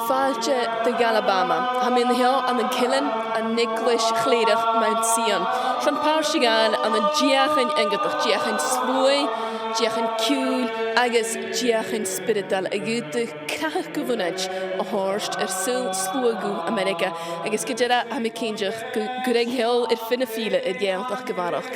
Fáilte de Galabama, ha min heo an an Killen an Nicholas chléirech Mount Sion. Sean Páirsigáil an an diachan engadach, diachan slói, diachan ciúil, agus diachan spiritual a gúta crach gofúnaid a hórst slógu America, agus gydera ha mi cíndeach gureg heo finna fíle Gael-Talk gyfarach.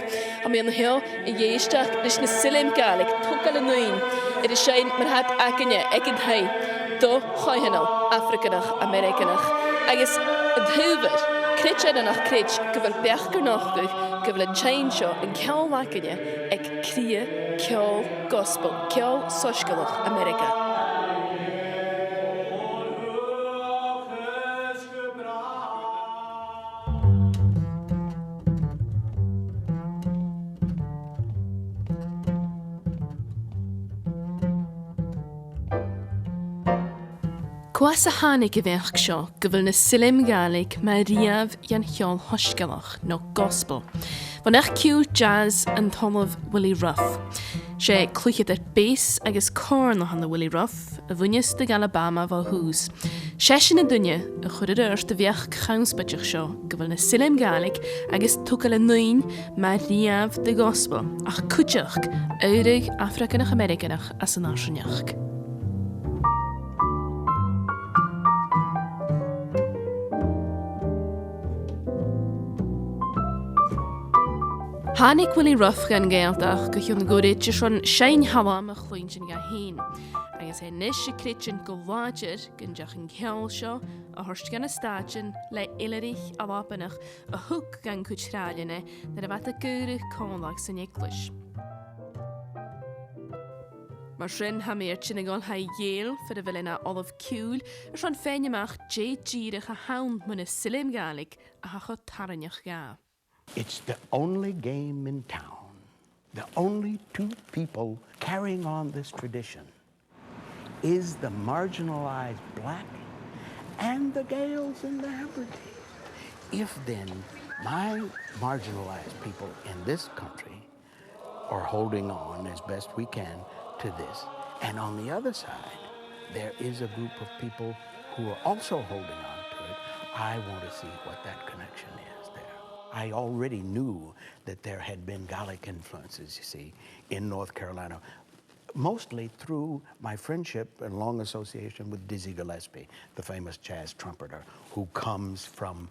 Ha mi an heo I dhéisteach leis na Silm Gaelic, tugal an nuin, is sein mar hat acinne egin hei, do choihanal, Africanach, Americanach, agus a dhúver, critchanach critch, gyfer beachgar nachguch, gyfer a chain seo yn ceol wacinne ag cria ceol gospel, ceol sosgalach America. Cwas a hánig I bheach seo go bhfuil na Silm Gaelic mar riamh an cheol hosgalach nó gospel. Van ech ciú jazz an tomh Willie Ruff. Sé clúchiad bass agus corn na Willie Ruff, a bhuineas de Alabama bhá hús. Sé na dunne a chud de bheach chanspateach seo go bhfuil na Silm Gaelic agus tucail a nuin mar riamh de gospel ach cúteach éireach Africanach Americanach as an áisineach. Hánig Willie Ruff gan Gael-Talk go chun goréid sean sein hawam a chluintin ga hén. Agus nis se critchin go láidir gan deach an ceol seo a thorst gan a stáin le ilerich a wapanach a hug gan cútráline na a bheit a gúrich cónlach san English. Mar sin ha méir sin gáil ha Yale for a bhfuil Olive Ciúil ar sean féineach díirich a hawn muna Silm Gaelic a ha chud taraneach ga. It's the only game in town, the only two people carrying on this tradition is the marginalized black and the Gaels and the Hebrides. If then my marginalized people in this country are holding on as best we can to this, and on the other side, there is a group of people who are also holding on to it, I want to see what that connection is there. I already knew that there had been Gaelic influences, you see, in North Carolina, mostly through my friendship and long association with Dizzy Gillespie, the famous jazz trumpeter who comes from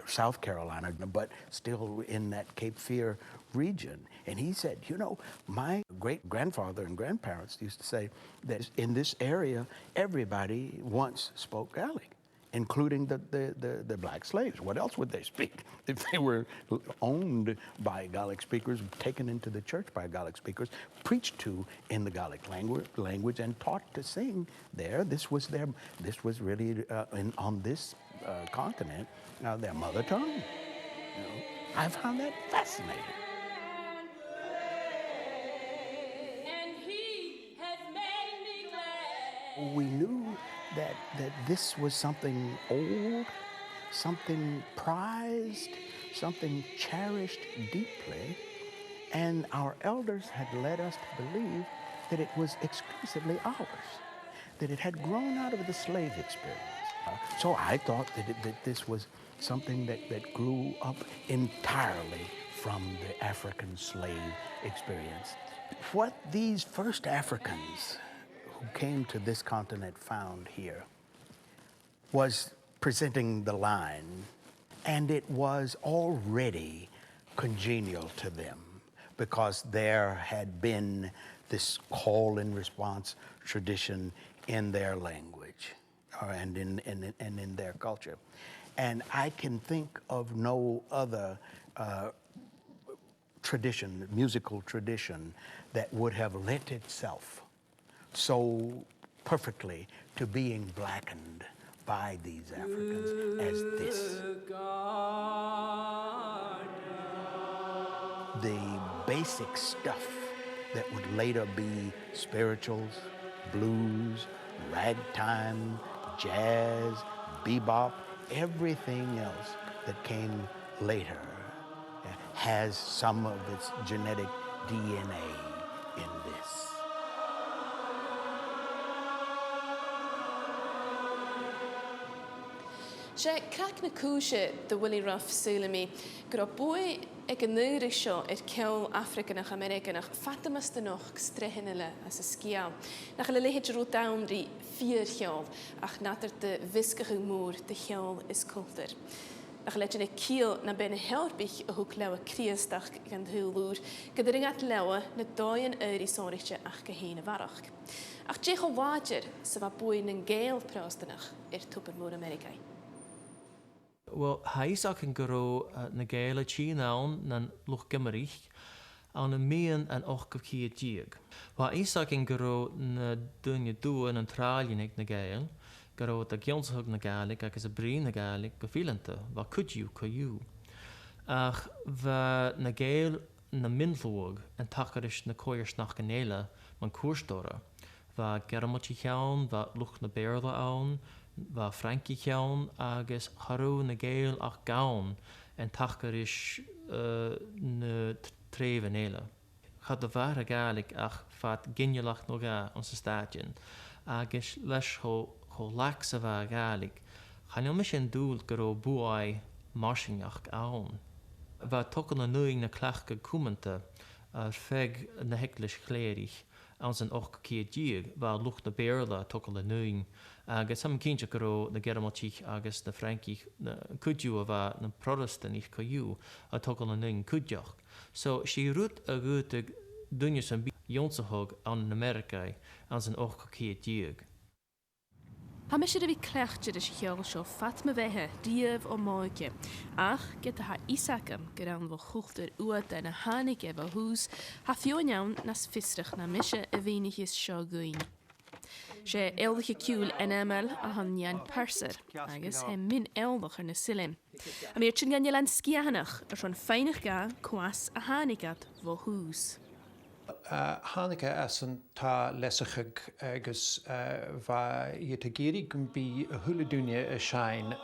South Carolina, but still in that Cape Fear region. And he said, you know, my great-grandfather and grandparents used to say that in this area, everybody once spoke Gaelic, including the black slaves. What else would they speak if they were owned by Gaelic speakers, taken into the church by Gaelic speakers, preached to in the Gaelic language and taught to sing there? This was really on this continent their mother tongue. You know, I found that fascinating. We knew that this was something old, something prized, something cherished deeply, and our elders had led us to believe that it was exclusively ours, that it had grown out of the slave experience. So I thought that this was something that grew up entirely from the African slave experience. What these first Africans who came to this continent found here was presenting the line, and it was already congenial to them because there had been this call and response tradition in their language and in their culture. And I can think of no other tradition, musical tradition, that would have lent itself so perfectly to being blackened by these Africans as this. The basic stuff that would later be spirituals, blues, ragtime, jazz, bebop, everything else that came later has some of its genetic DNA in this. Sé crack na cúise de Willie Ruff Sulami, gur bui ag an nuiri seo ceol Africanach Americanach fatamas den noch strehinile as a scial. Nach le lehéid rú dawnri 4 cheol, ach natar de viscige moor de cheol is culter. Nach let in kiel na ben helpich a hoek lewe kriestach gan hulúr, gedringat lewe na doien euri sonrichtje ach gehene warach. Ach tjechel water, se va bui nen Gael prostanach tuper moor Amerikai. Well, Isaac can grow na Gael Chinaun nan Loch Gimmerich aan een meen en ook op hier dieg. Waar Isaac can grow na dunje doen en tralienik na Gael, grow de Gaelshoek na Gaelic, ek is een brein na Gaelic, gefielente, waar could you? Ach, waar na Gael na Mindloog en takerisch na koeiers nach Genele, man koersdora, waar Germotje gaan, waar Loch na Beerle aan, waar Frankie gaan, agus harú na Gael ach gaan en takerisch na treven hele. Gaat de ware Gaelic ach vat ginjelach nog onze stadjen, agus leis ho laxe waar Gaelic, gaan je misschien doel gero boei marsingach aan. Waar tokken na nuing na klachke koemente, feg na heklisch klerig, aan zijn och keer dieg, waar lucht na beerla tokken na nuing, agus sam kindje gero na Germotich agus na Frankie na kudju waar na Protestant koju, a tokken na nuing kudjach. So she root a gutig dunjes en jonsenhog aan Amerika, aan zijn och keer dieg. Ha mis er vi klechtje is cheol seo fat me wehe, dief o moike. Ach, get ha Isaac geran wo chuchter uat en a hanike wa hús, ha fionjaun nas fistrach na misje a wenig is seo guin. Sé eldige kiúl en emel a han jan perser, agus hem min eldiger na silim. A meer tjin gan jelan skianach, schon feinig ga, kwas a hanikat wo hús. Hanike as an tá lesachig agus va yetagiri gumbi a hula dunia a shine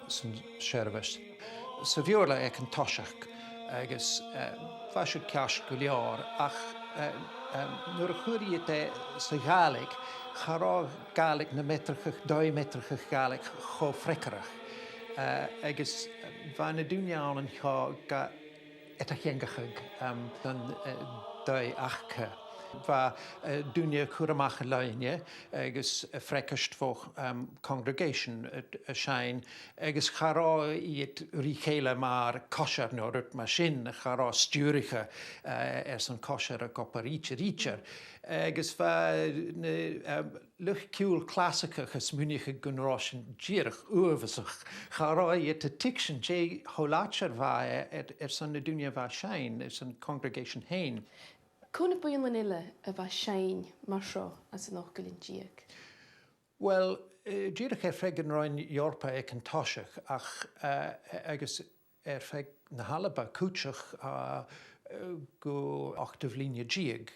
san service. Sa viola ek an toshach agus va should cash guliar ach nur churi yete sa Gaelic chara Gaelic na metrachig 2 metrachig Gaelic cho frekkerach agus va na dunia an ga etachengachig dan dau achke. Va dunia kuramach leine, agus frekest voor congregation a shine, agus chara iet richele maar kosher nor het machine, chara sturige son kosher a kopper richer. Agus va luchtkiel klassieke gesmunige gunroschen gierig overzig. Chara iet a tiction j holacher va son de dunia va shine, son congregation heen. Cúna buin ille a bheit sein mar seo as an nach golinn diaag? Well, díirech fregan roin Europa ag an toiseach ach agus feg na halaba cúteach go 8 líne diaag.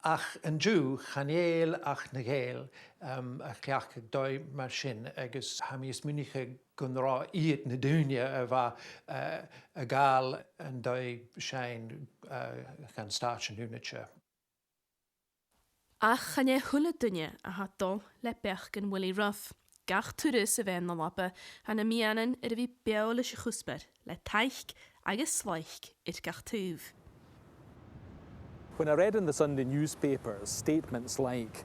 Ach an dú chanéal ach na Gael a chleach 2 mar sin agus hamis muniche gon rá iad na dúine a bheit a gáil an 2 sein gan stáitsin únaite. Ach chané thula duine a hatdul le bech gan Willie Ruff. Gach tuaras a bheith na lappe han na mianan ar a bhí beala se chusper le taicht agus sláich ir gach túh. When I read in the Sunday newspapers statements like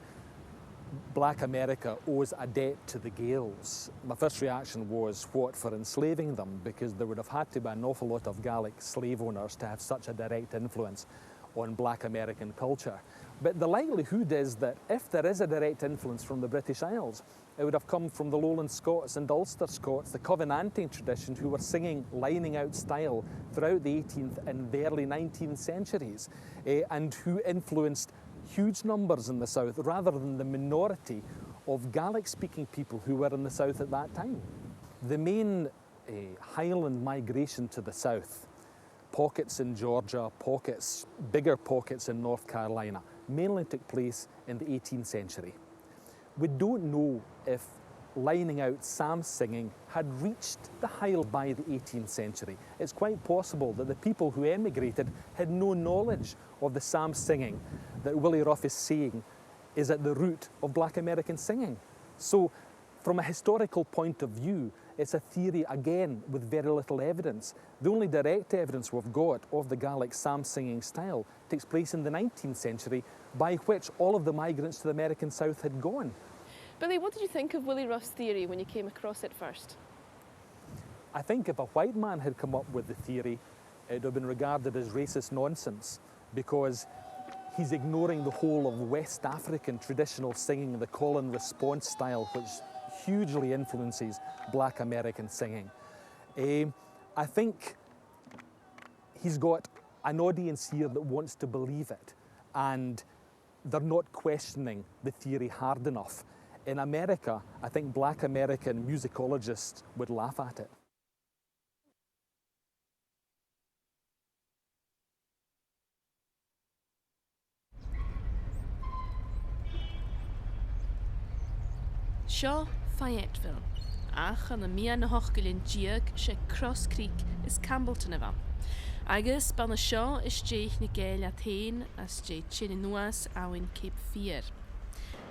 Black America owes a debt to the Gaels, my first reaction was what for enslaving them, because there would have had to be an awful lot of Gaelic slave owners to have such a direct influence on Black American culture. But the likelihood is that if there is a direct influence from the British Isles, it would have come from the Lowland Scots and Ulster Scots, the Covenanting tradition, who were singing lining out style throughout the 18th and the early 19th centuries, and who influenced huge numbers in the south rather than the minority of Gaelic-speaking people who were in the south at that time. The main Highland migration to the south, pockets in Georgia, bigger pockets in North Carolina, mainly took place in the 18th century. We don't know if lining out psalm singing had reached the Highland by the 18th century. It's quite possible that the people who emigrated had no knowledge of the psalm singing that Willie Ruff is saying is at the root of Black American singing. So from a historical point of view, it's a theory, again, with very little evidence. The only direct evidence we've got of the Gaelic psalm singing style takes place in the 19th century, by which all of the migrants to the American South had gone. Billy, what did you think of Willie Ruff's theory when you came across it first? I think if a white man had come up with the theory, it would have been regarded as racist nonsense, because he's ignoring the whole of West African traditional singing, the call and response style, which hugely influences Black American singing. I think he's got an audience here that wants to believe it, and they're not questioning the theory hard enough. In America, I think Black American musicologists would laugh at it. Seo Fayetteville, ach an na mian na hochgulin diag sé Cross Creek is Campbellton a bhan. Agus ban na seo is déich na Gael-Talk as dé Chininuas awin Cape Fear.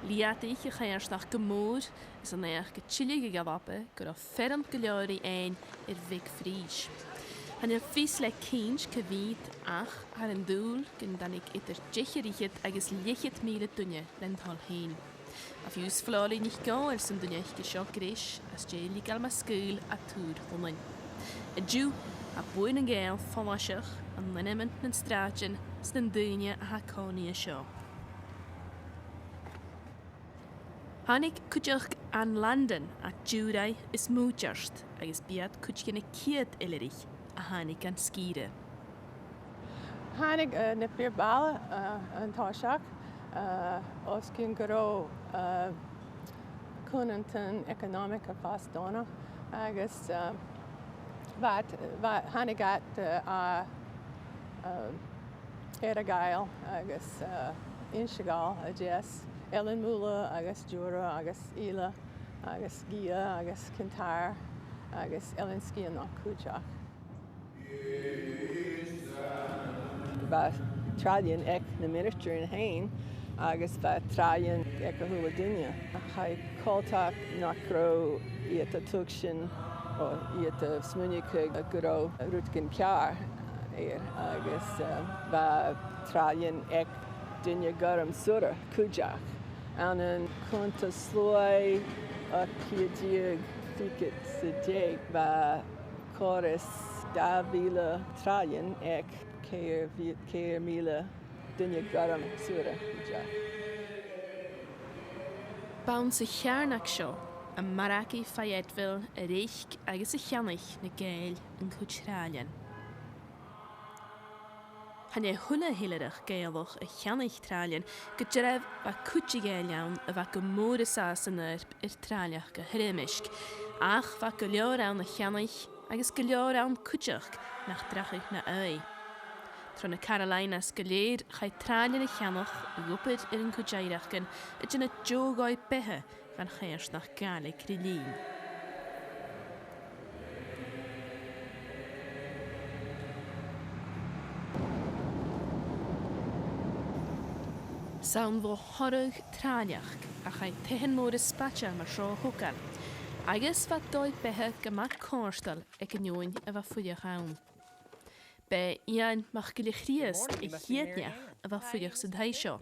Liatich a chairs nach gemór is an eich gechillige galappe gur a ferm geleori ein Vic Fries. Han er fys le kinch kevit ach har en doel gyn dan ik itter djecherichit agus lichit mile dunje lend hal heen. A fiús flóí nicht gá ar san duine go seo gréis as dé lígal ma scúil a túr homain. A dú a buin an ggéal fáiseach an liniment na stráin san duine a hacóí seo. Hannig cuideach an London a dúrai is mútearst agus bead cuidcinna ciad ilerich a hannig an scíre. Hannig na bírbála an táiseach os cyn gyrro cwnantan economic a fastona agus hannig at Gael agus inshigal a jes Ellen Mula agus Jura agus Ila agus Gia agus Kintyre agus Ellen Skian nach Kuchak. Ba Tradian ek na minister in Hain agus ba Tradian ek a hula dunya. Hai Gael-Talk nach gro iet a tukshin o iet a smunik a gro rutkin kjar agus ba Tradian ek dunya garam sura Kujak. Anan konta sloi a kiedig fikit sejek ba chorus Davila Tradian ek Keir Mila Dunya Garam Sura Kujak. Baun sa chearnach seo a Maraki Fayetteville a réich agus a cheannich na Gael an Cuchrálian. Han é hula hiileach Gaelach a cheannich Trálian go dreibh a Cuchi Gaelian a bha go móra sásanar Tráliach go hriimisk, ach bha go leor an na cheannich agus go leor an Cuteach nach drachich na ai. Tro na Carolinas go léir chai Trálian a cheannach rupid an Cujairachgan a dyn jogáid bethe gan chairs nach Gaelic rilín. Sawn fo horwg Tráliach a chai tehen mór y spatcha mar sio hwgan. Agus fa doi bethe gyma corstal ag yn yw'n a fa ffwydiach awn. Be ian mach gilich riest I hiedniach a fa ffwydiach sydd heisio.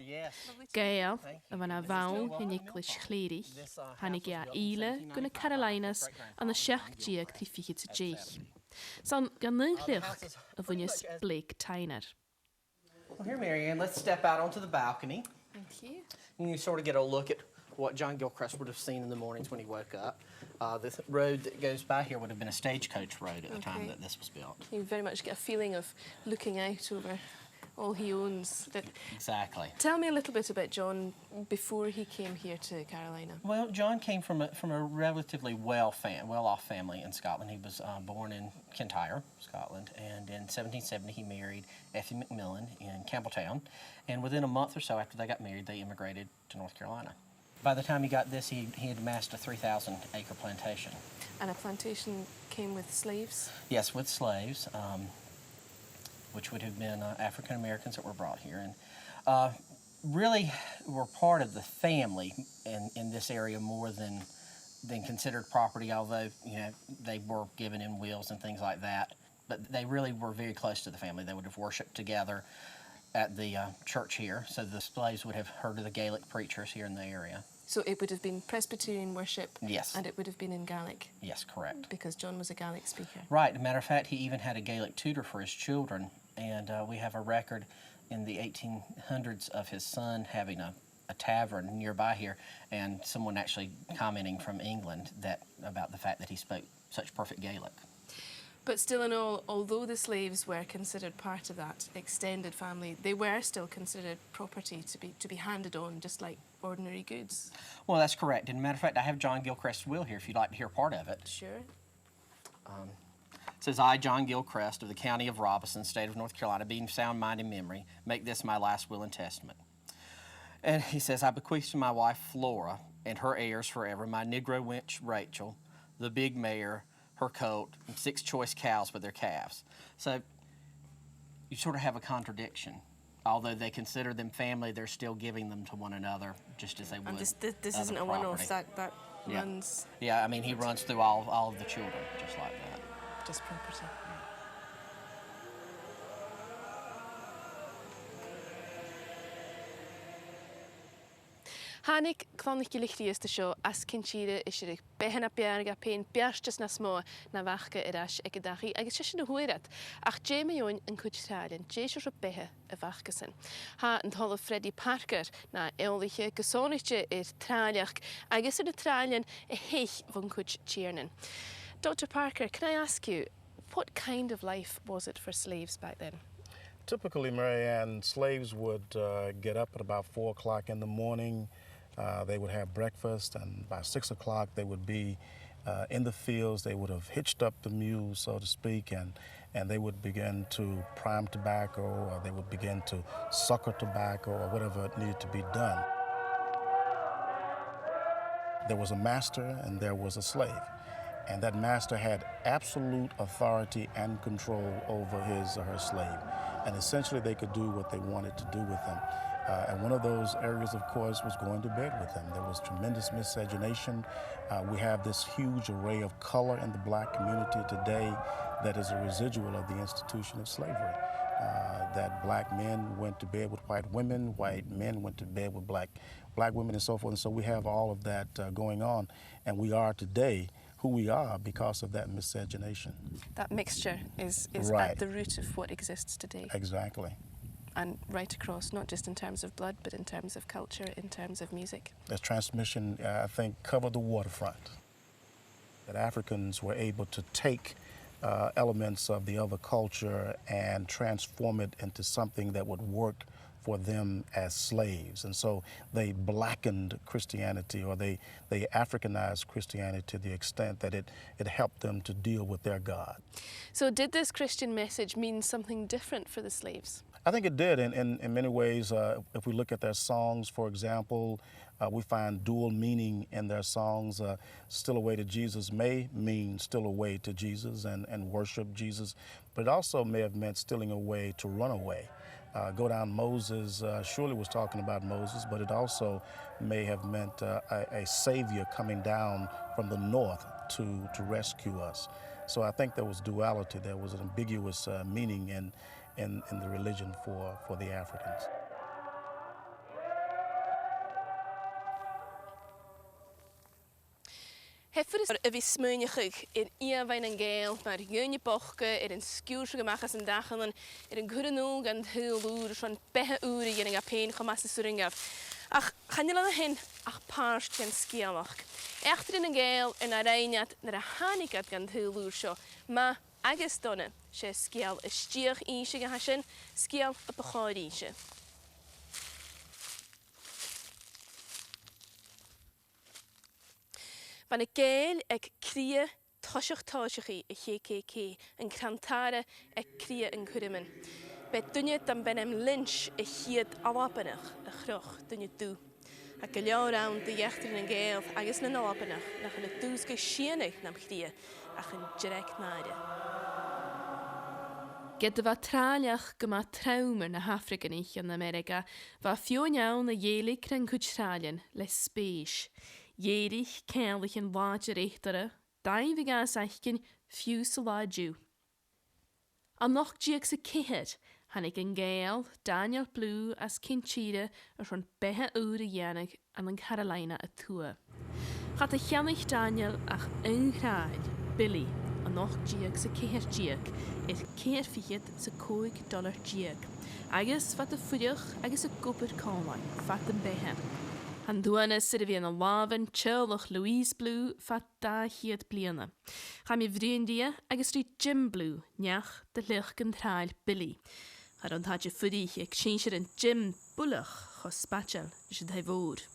Gael a fan a fawn hyn English chlérich, hannig a Ile gwn y Carolinas an y siach diag tri fichit y jeich. Sa'n gan nynchlich a fwynius Blake Tyner. Well, here, Marianne, let's step out onto the balcony. Thank you. And you sort of get a look at what John Gilchrist would have seen in the mornings when he woke up. The road that goes by here would have been a stagecoach road at the time that this was built. You very much get a feeling of looking out over all he owns. Exactly. Tell me a little bit about John before he came here to Carolina. Well, John came from a relatively well-off family in Scotland. He was born in Kintyre, Scotland, and in 1770 he married Effie McMillan in Campbelltown, and within a month or so after they got married, they immigrated to North Carolina. By the time he got this, he had amassed a 3,000-acre plantation. And a plantation came with slaves? Yes, with slaves, which would have been African Americans that were brought here, and really were part of the family in this area more than considered property, although they were given in wills and things like that. But they really were very close to the family. They would have worshipped together at the church here, so the slaves would have heard of the Gaelic preachers here in the area. So it would have been Presbyterian worship? Yes. And it would have been in Gaelic? Yes, correct. Because John was a Gaelic speaker? Right. As a matter of fact, he even had a Gaelic tutor for his children, and we have a record in the 1800s of his son having a tavern nearby here, and someone actually commenting from England about the fact that he spoke such perfect Gaelic. But still in all, although the slaves were considered part of that extended family, they were still considered property to be handed on, just like ordinary goods. Well, that's correct. As a matter of fact, I have John Gilchrist's will here if you'd like to hear part of it. Sure. It says, I, John Gilchrist of the county of Robeson, state of North Carolina, being sound mind and memory, make this my last will and testament. And he says, I bequeath to my wife Flora and her heirs forever my Negro wench Rachel, the big mare, her coat, and 6 choice cows with their calves. So you sort of have a contradiction. Although they consider them family, they're still giving them to one another just as they would. And this isn't a one-off, that runs... Yeah, I mean, he runs through all of the children, just like that. Just property. Hannig clonnig gilichti the show as kinchide is er behena berga pain berstes na smó na wache iras ag dachi agus sin huirat ach Jamie Owen in Kuchitalian Jesus behe a wachgesen ha and hall of Freddie Parker na eoliche gesonige traliach agus de tralian a heich von Kuch Chiernen. Dr. Parker, can I ask you, what kind of life was it for slaves back then? Typically, Marianne, slaves would get up at about 4 o'clock in the morning. They would have breakfast, and by 6 o'clock they would be in the fields. They would have hitched up the mules, so to speak, and they would begin to prime tobacco, or they would begin to sucker tobacco, or whatever needed to be done. There was a master and there was a slave. And that master had absolute authority and control over his or her slave. And essentially they could do what they wanted to do with them. And one of those areas, of course, was going to bed with them. There was tremendous miscegenation. We have this huge array of color in the black community today that is a residual of the institution of slavery. That black men went to bed with white women, white men went to bed with black women, and so forth. And so we have all of that going on. And we are today who we are because of that miscegenation. That mixture is right at the root of what exists today. Exactly. And right across, not just in terms of blood, but in terms of culture, in terms of music. That transmission, I think, covered the waterfront. That Africans were able to take elements of the other culture and transform it into something that would work for them as slaves. And so they blackened Christianity, or they Africanized Christianity to the extent that it helped them to deal with their God. So did this Christian message mean something different for the slaves? I think it did in many ways. If we look at their songs, for example, we find dual meaning in their songs. Still Away to Jesus may mean still away to Jesus and worship Jesus, but it also may have meant stealing away to run away. Go Down Moses surely was talking about Moses, but it also may have meant a savior coming down from the north to rescue us. So I think there was duality. There was an ambiguous meaning in the religion for the Africans. Heffer is a vi smeunig in Iawijn en Gael, maar jeunje bochke, een skuurse gemaakt en dagen, een goede noog en heel uur, zo'n behe uren, je een pijn gemaakt suring af. Ach, gaan jullie hen, ach paars ten skielach. Echter in een Gael en een reinat naar een hanikat gaan heel uur zo, maar agus donne, sé scéal is stíoch íse go hasin, scéal a bacháid íse. Van y Gael ag cria toisiach i KKK yn crantara ag cria yn cwrymyn. Be dwnia dan benem lynch y chiad alabanach y chroch dwnia dw. Ac y leo rawn dy iechtryn yn Gael agos na alabanach nach yn y dwys go sianach nam chria ach yn direct naide. Gyda fa traliach gyma trawmer na Africa nich yn America, fa fion iawn y Gaelic rhan cwtstralian le speish. Jerich kærlich en waadje rechtere, dai vi gas eichen fius ladju. An noch jiek se kihet, han ik een Gael, Daniel Blue as kinchide er van behe ure janig an een Carolina a tour. Gaat de jannig Daniel ach een graal, Billy, an noch jiek se kihet jiek, het keer fiet se $1 jiek. Agus wat de fudig, agus a goper kalman, vat een behe. Han duana sydd fi yn y lafen chylwch Louise Blue fat da hiad bliana. Ga mi vriendia agos ri Jim Blue, niach de lich gyntrail Billy. Ga dan had je fuddy ag sinsir yn Jim Bullach chos spatchel jyd hai fod.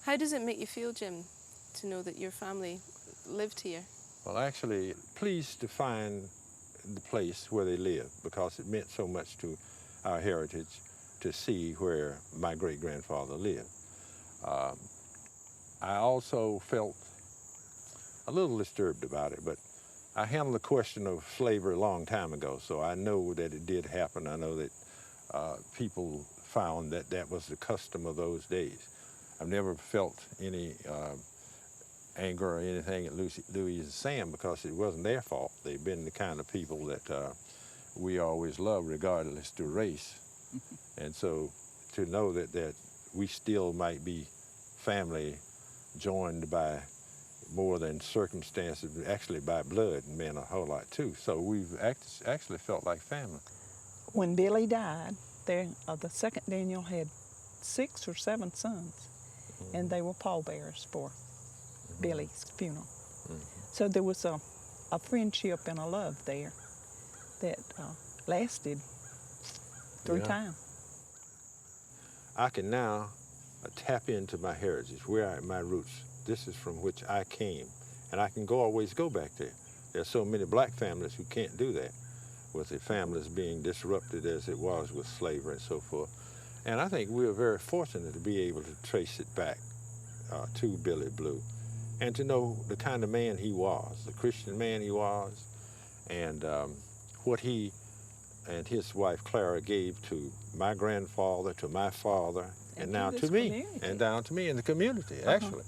How does it make you feel, Jim, to know that your family lived here? Well, actually, pleased to find the place where they live because it meant so much to our heritage to see where my great-grandfather lived. I also felt a little disturbed about it, but I handled the question of slavery a long time ago, so I know that it did happen. I know that people found that that was the custom of those days. I've never felt any anger or anything at Louis and Sam because it wasn't their fault. They've been the kind of people that we always love regardless to race. And so to know that we still might be family joined by more than circumstances, actually by blood, meant a whole lot too. So we've actually felt like family. When Billy died, the second Daniel had 6 or 7 sons, and they were pallbearers for Billy's funeral. So there was a friendship and a love there that lasted through time. I can now tap into my heritage, my roots. This is from which I came, and I can always go back there. There's so many black families who can't do that, with the families being disrupted as it was with slavery and so forth. And I think we are very fortunate to be able to trace it back to Billy Blue, and to know the kind of man he was, the Christian man he was, and what he and his wife Clara gave to my grandfather, to my father, and now to me, community. and down to me in the community, actually.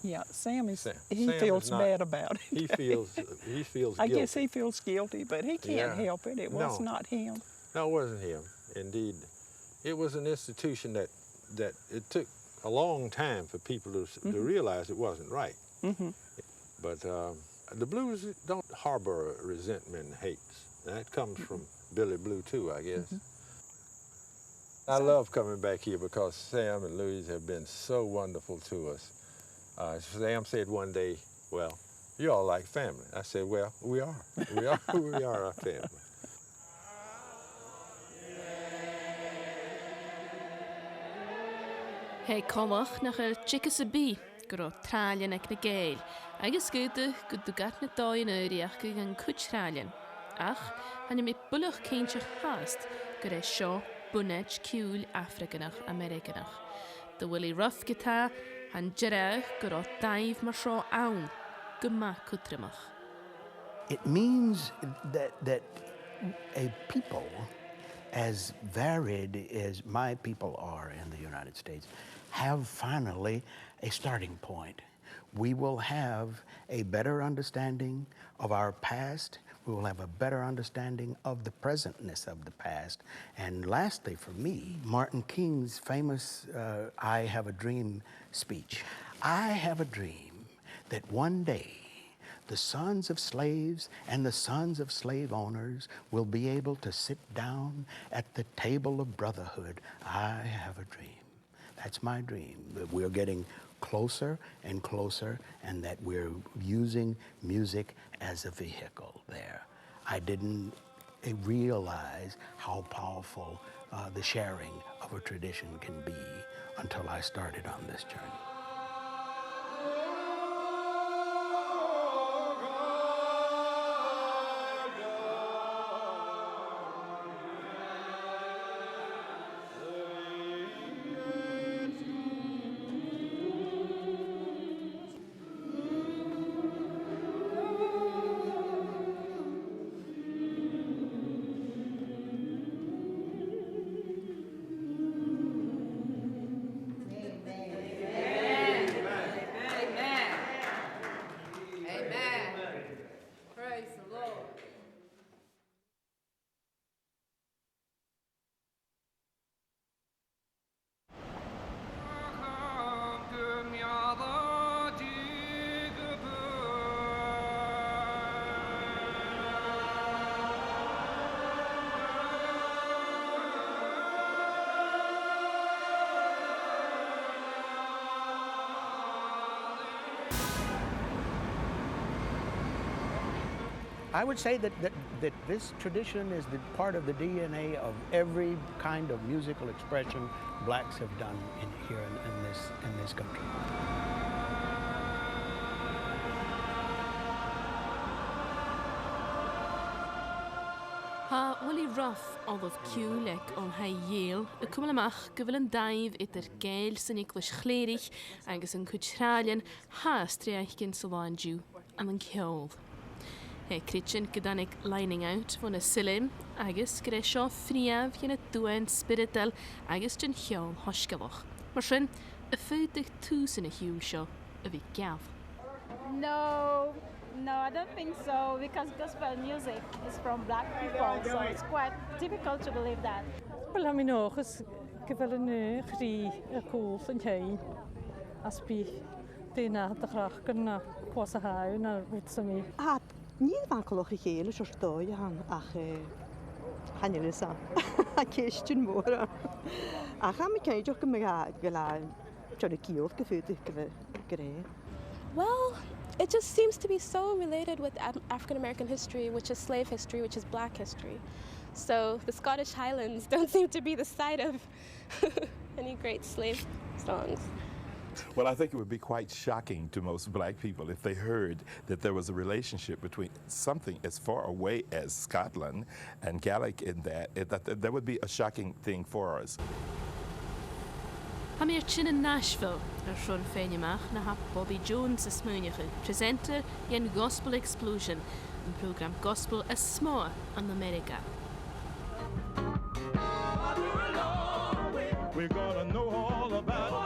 Yeah, Sam Sam feels bad about it. He feels guilty. I guess he feels guilty, but he can't help it. It was not him. No, it wasn't him. Indeed, it was an institution that it took a long time for people to realize it wasn't right. But the Blues don't harbor resentment and hate. That comes from Billy Blue too, I guess. I love coming back here because Sam and Louise have been so wonderful to us. Sam said one day, well, you're all like family. I said, well, we are. We are our family. Hij komach nach el chickas a bee, gro tralian ag na Gael, agus gwyde gyd gat na dain uriach gyda yn cwtstralian. Ach, han mi bwlwch ceintach hast gyda sio bwnej ciwl Africanach Americanach. Dy wyli rough gyda han jyrach gro daif mar sio awn, gyma cwtrimach. It means that a people as varied as my people are in the United States have finally a starting point. We will have a better understanding of our past. We will have a better understanding of the presentness of the past. And lastly, for me, Martin King's famous I Have a Dream speech. I have a dream that one day the sons of slaves and the sons of slave owners will be able to sit down at the table of brotherhood. I have a dream. That's my dream. We're getting closer and closer, and that we're using music as a vehicle there. I didn't realize how powerful the sharing of a tradition can be until I started on this journey. I would say that this tradition is part of the DNA of every kind of musical expression blacks have done here in this country. Ha wali rough all of Gaelic on hai Yale, y cwmwl amach gyfel yn daif i'r Gael sy'n English chlerig agus yn cwthralian ha striach gyn sylwan jiw am yn ceol. He critchen gydanig lining out von a salm agus gyda sio friaf yn y dwen spiritual agus dyn cheol hosgaloch. Mar sy'n y ffydig tŵs yn y hiwl sio y fi gaf. No, I don't think so, because gospel music is from black people, so it's quite difficult to believe that. Wel, am nog is gyfel yn chri y cwl yn hyn, as bi dyna dachrach gyna cwas a hawn a wrth mi. Niet van kolog gele zo stooi han ach hanelisa a question more ach am kan jo kem ga gela chode kiot gefut gre. Well, it just seems to be so related with African American history, which is slave history, which is black history. So the Scottish Highlands don't seem to be the site of any great slave songs. Well, I think it would be quite shocking to most black people if they heard that there was a relationship between something as far away as Scotland and Gaelic in that would be a shocking thing for us. Ha meer chin in Nashville, Sean Fenyamach na ha Bobby Jones is Munich, presenter in Gospel Explosion, een program Gospel is small in America. We're gonna know all about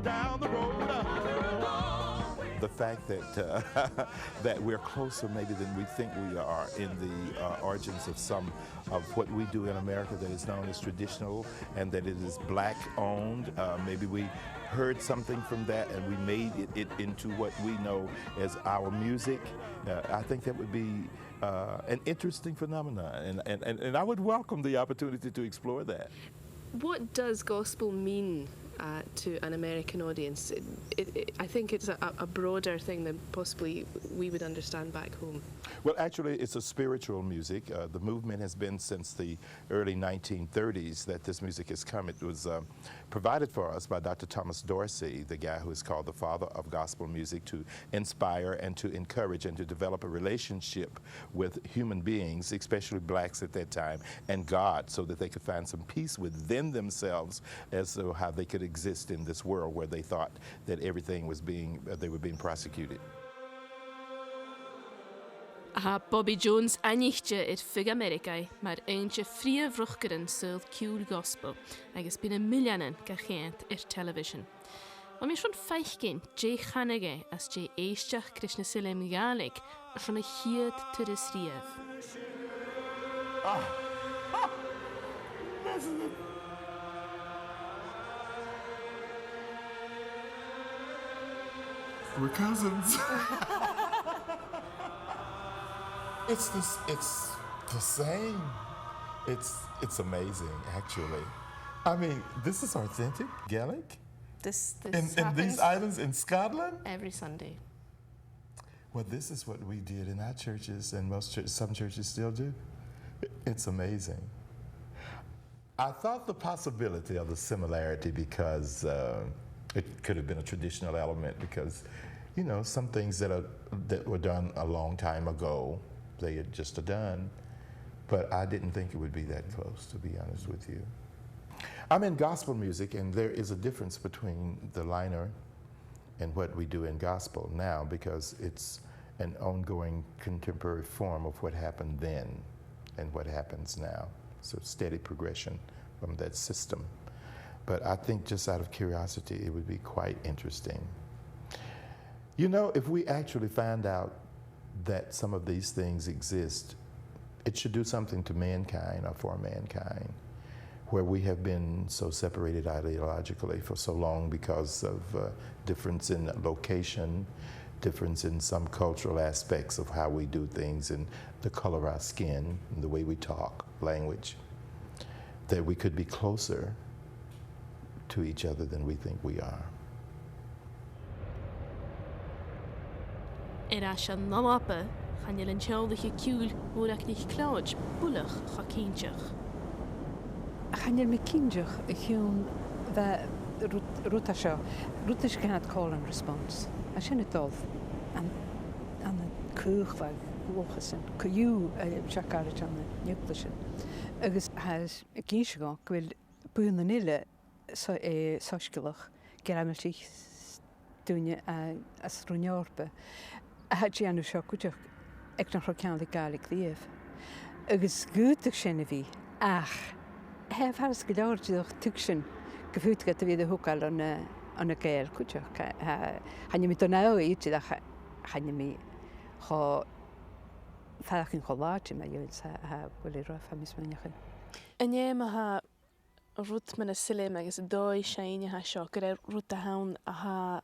down the road. The fact that that we're closer maybe than we think we are in the origins of some of what we do in America that is known as traditional and that it is black owned. Maybe we heard something from that and we made it into what we know as our music. I think that would be an interesting phenomenon, and I would welcome the opportunity to explore that. What does gospel mean to an American audience? I think it's a broader thing than possibly we would understand back home. Well, actually, it's a spiritual music. The movement has been since the early 1930s that this music has come. It was provided for us by Dr. Thomas Dorsey, the guy who is called the father of gospel music, to inspire and to encourage and to develop a relationship with human beings, especially blacks at that time, and God, so that they could find some peace within themselves as to how they could exist in this world where they thought that everything was they were being prosecuted. Ha Bobby Jones anichtje it fig America, maar eentje frie vroegeren zult cool gospel, agus bin een miljoenen gegeend television. Maar meer schon feich Jay Hanege as Jay Eistach Krishna Salem Gaelic, schon een hiert te de schreef. We're cousins. It's the same. It's amazing, actually. I mean, this is authentic Gaelic. This in these happens islands in Scotland? every Sunday. Well, this is what we did in our churches, and some churches still do. It's amazing. I thought the possibility of the similarity because it could have been a traditional element because, you know, some things that were done a long time ago, they had just done, but I didn't think it would be that close, to be honest with you. I'm in gospel music, and there is a difference between the liner and what we do in gospel now because it's an ongoing contemporary form of what happened then and what happens now. So steady progression from that system. But I think just out of curiosity, it would be quite interesting. You know, if we actually find out that some of these things exist, it should do something to mankind or for mankind, where we have been so separated ideologically for so long because of difference in location, difference in some cultural aspects of how we do things and the color of our skin, and the way we talk, language, that we could be closer to each other than we think we are. An nalapa gaan jullie hetzelfde kiel hoe ik niet klaar bullig ga kindjach. Gaan jullie kindjach gewoon dat rotasha rotisch kan het call and response. Als je het al aan het kuch wochen kuju chakarit aan de nucleus. Agus has kindjach wil buenanille soskelig gerameltich doen je as runjorpe. Had je aan de shakutjach ik nog American Gaelic lief. Agus gutig shennevi ach heb has gedacht door tukshen gevoet dat we de hoek al aan de Gael kutjach han je met de nou iets dat han je me ga vakin kholaat maar je ha wil er van mismanjachen. En je ma roet met een salm agus doi shine ha shakere roet de hound ha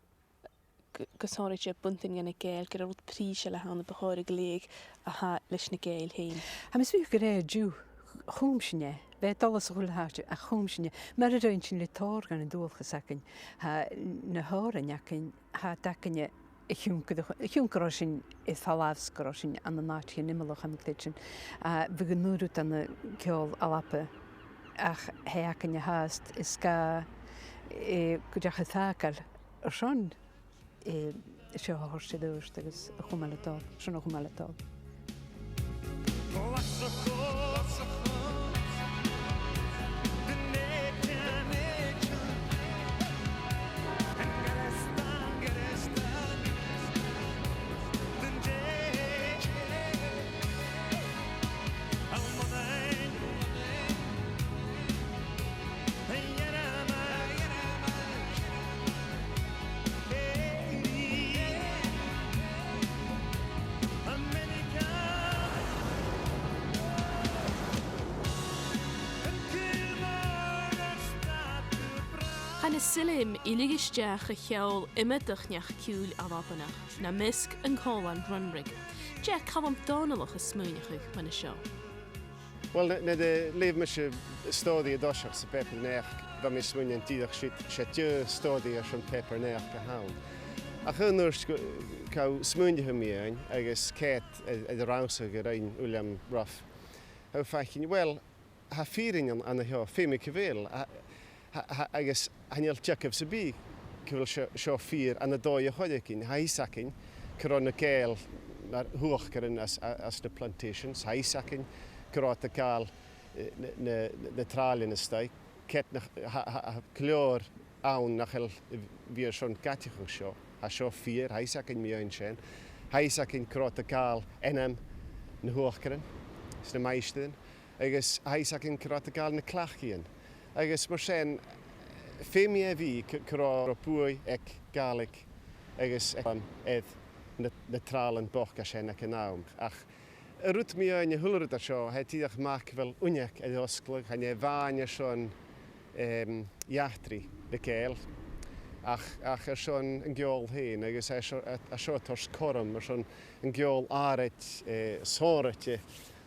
Gasorige bunting in a Gael, get a root pre-shell on the Bahora Gleek, a ha lishna Gael hain. I miss we could a Jew, homeshine, bet all the whole heart, a homeshine, Maradonchin litor and a door for second, ha Nahora yakin, ha dakin a hunkroshing is Falavs crossing and the Nachi and Nimalocham kitchen, Viganurut and the Kjol Alapa, ach heakin hast, is ska Kujahathakal, or son. Seo horste dús agus a chumalatá, sin a chumalatá. Han is salm iligisteach a cheol imimeachneach ciúil alapanach, na misc an cólan runrig. Jack chabam dánalach a smúneach man is seo. Wel, na de leef me se stodie dosach sa peperneach, va me smúneach tídach se tjö stodie as an peperneach gehaald. A chunnurs cau smúneach miain, agus ket a rausa gerein William Ruff. Hau fachin, wel, ha firing an a heo, femi cyfeil, agus hanel tjekef se bi, cyfel seo fir an a doi a chodecin, ha isacin, cyron a Gael naar hoog gyrin as the plantations, ha isacin, cyrot a gael na tralin ystau, ket na clor awn na chael fi sion gatiach o sio, ha sio fir, ha isacin mi oen sien, ha isacin cyrot a gael enam na hoog gyrin, s na maistyn, agus ha isacin cyrot a gael na clachien. Agus mar sen femi a fi cyrra bwy ec Gaelic agus edd na tral yn boch a sen ac yn awm. Ach, y rwt mi oen y hwlryd a sio, he tidach mac fel wniac edd osglwg, han e fain a sion iachtri dy Gael. Ach a sion yn giol hyn, agus a sio tors corum, a sion yn giol aret soret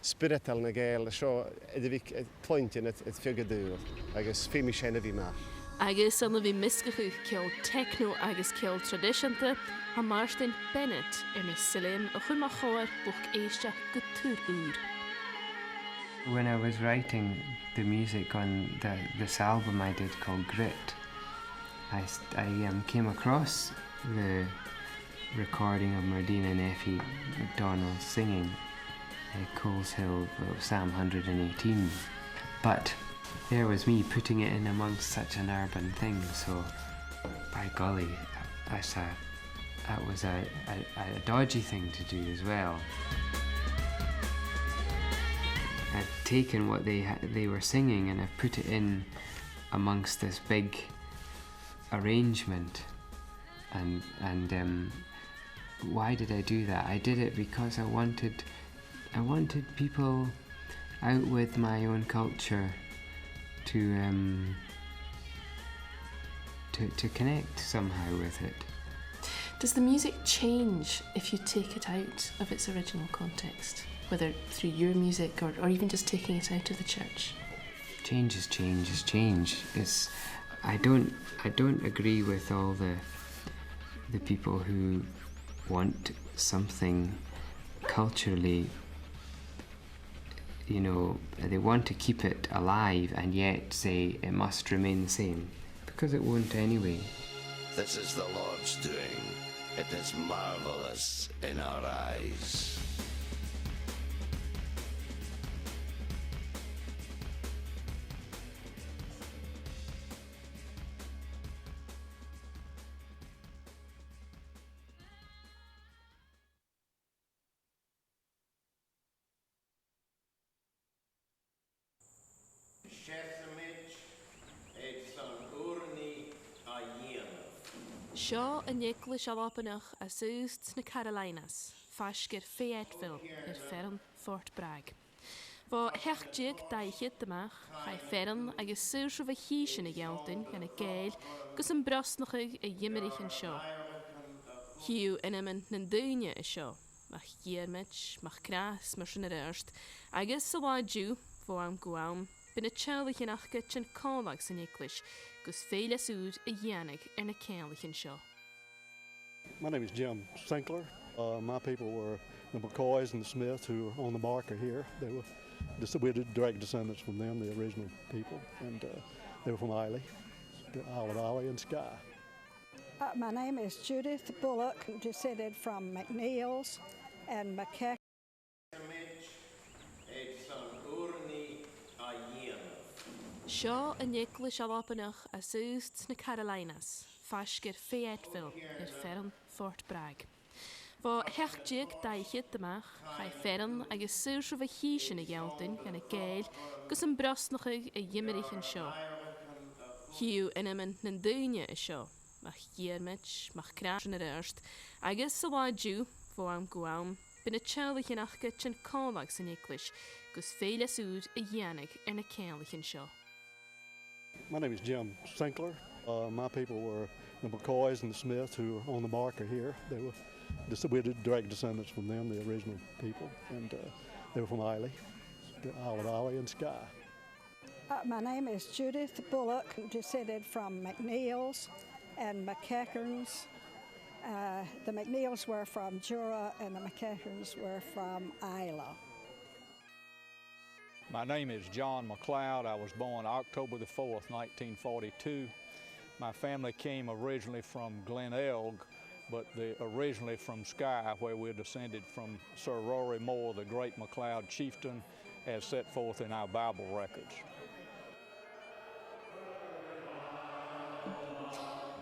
spiritual na Gael, a sio edrych ploentyn et ffigadŵr, agus femi sen a fi ma. Agus an bhí miscachu ceol techno agus ceol tradiisianta a Marston Bennett na salm a chun mar chóir buch éiste go túr. When I was writing the music on this album I did called Grit, I came across the recording of Mardina and Effie McDonald singing Coles Hill of Psalm 118, but there was me putting it in amongst such an urban thing, so by golly, that was a dodgy thing to do as well. I've taken what they were singing and I've put it in amongst this big arrangement, and why did I do that? I did it because I wanted people out with my own culture to connect somehow with it. Does the music change if you take it out of its original context, whether through your music or even just taking it out of the church? Change is change. I don't agree with all the people who want something culturally, they want to keep it alive and yet say it must remain the same, because it won't anyway. This is the Lord's doing. It is marvelous in our eyes. Seo a Nicholas Alapanach a Soust na Carolinas, Fashgir Fayetteville, Ferran Fort Bragg. Bá hechtjig daichid dymach, chai Ferran agus Sours of a Hísin a Gelton gan a Gael, gus an brosnachig a Yimmerich an Seo. Hiu inaman nan Dunya a Seo, mach Giermich, mach Kras, mar sin erst, agus Sawadju, Voam Guam, bin a Charlich in Achgit and Conlags in English, gus Fela Sood a Yannick and a Canlich in Shaw. My name is Jim Sinkler. My people were the McCoys and the Smiths who were on the marker here. We had direct descendants from them, the original people, and they were from Islay, the Isle of Islay and Skye. My name is Judith Bullock, descended from McNeils and McKeck. Seo a Nicholas Alapanach a Soust na Carolinas, Fashgir Fayetteville, Ferran Fort Bragg. Bá hechtjig daichid dymach, chai Ferran agus Sours of a Hísin a Gelton gan a Gael, gus an brosnachig a Yimmerich an Seo. Hiu inaman nan Dunya a Seo, mach Giermich, mach Kras na erst, agus Sawadju, Voam Guam, bin a Charlich in Achgit and Conlags in English, gus Fela Sood a Yannick and a Canlich in Seo. My name is Jim Sinkler. My people were the McCoys and the Smiths who were on the marker here. We had direct descendants from them, the original people, and they were from Islay, the Isle of Islay and Skye. My name is Judith Bullock, descended from McNeils and McEacherns. The McNeils were from Jura and the McEacherns were from Isla. My name is John McLeod. I was born October the 4th, 1942. My family came originally from Glen Elg, but originally from Skye, where we're descended from Sir Rory Moore, the great McLeod chieftain, as set forth in our Bible records.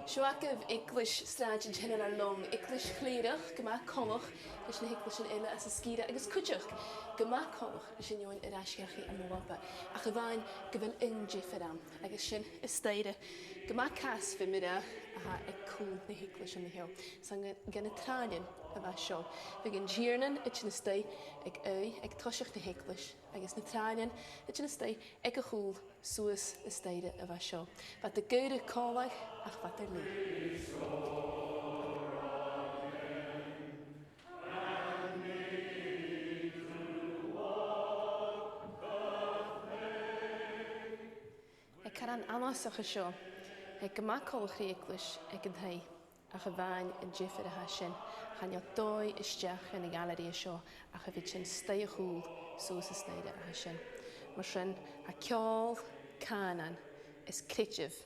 Sjoakkev English straatje general long English kledig gemaakt konnig dus een English in ille as skida agus kutjach gemaakt konnig dus in join irashgachi am wapa a gewain gewin inje fedam agus shin is stede gemaakt kas vir midda aha ek cool the English in the hill sang gan Italian of a show begin jeernen it in stay ek toshach the English agus Italian it in stay ek cool soos is stede of a show but the good calling ach wat er nie. Ek kan aan alles sê gesjo. Ag gymakol chríiclis ag yn thai a chyfain yn jiffer a hasin, chan yw doi isteach yn y galeri sio a chyfyd sy'n stau chwl sŵs y sneud a hasin. Mae sy'n a ciol canan is crytif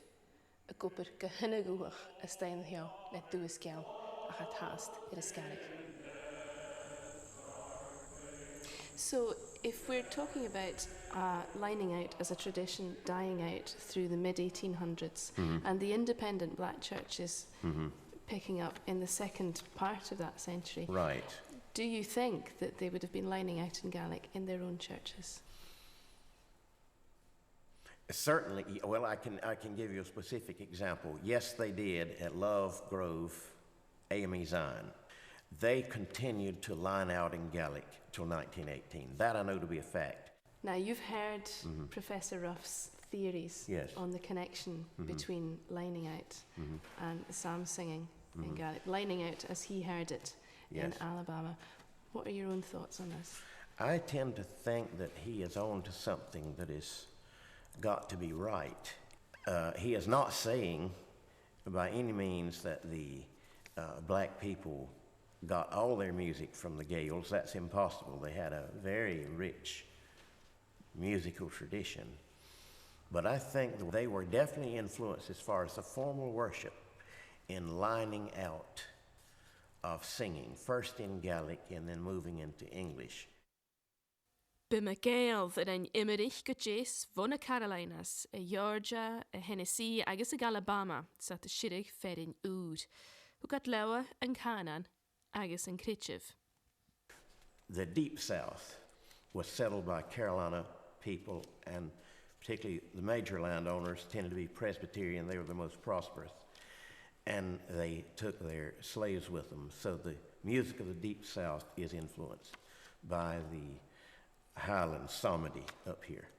y gwbyr gyhynnig gwych y stein hio le dwys gael a chat hast i'r ysgarig. So, if we're talking about lining out as a tradition dying out through the mid-1800s and the independent black churches picking up in the second part of that century, right? Do you think that they would have been lining out in Gaelic in their own churches? Certainly. Well, I can give you a specific example. Yes, they did at Love Grove, AME Zion. They continued to line out in Gaelic till 1918. That I know to be a fact. Now, you've heard Professor Ruff's theories on the connection between lining out and psalm singing in Gaelic. Lining out as he heard it in Alabama. What are your own thoughts on this? I tend to think that he is on to something that is got to be right. He is not saying by any means that the black people got all their music from the Gaels. That's impossible. They had a very rich musical tradition. But I think that they were definitely influenced as far as the formal worship in lining out of singing, first in Gaelic and then moving into English. Bym y Gael yn ein imerich gydaes von y Carolinas, y Georgia, y Tennessee agos y Alabama, sa y sirig ferin úd. Who got lewa yn Canan agos yn Critchiv. The Deep South was settled by Carolina people, and particularly the major landowners tended to be Presbyterian. They were the most prosperous. And they took their slaves with them. So the music of the Deep South is influenced by the Highland psalmody up here.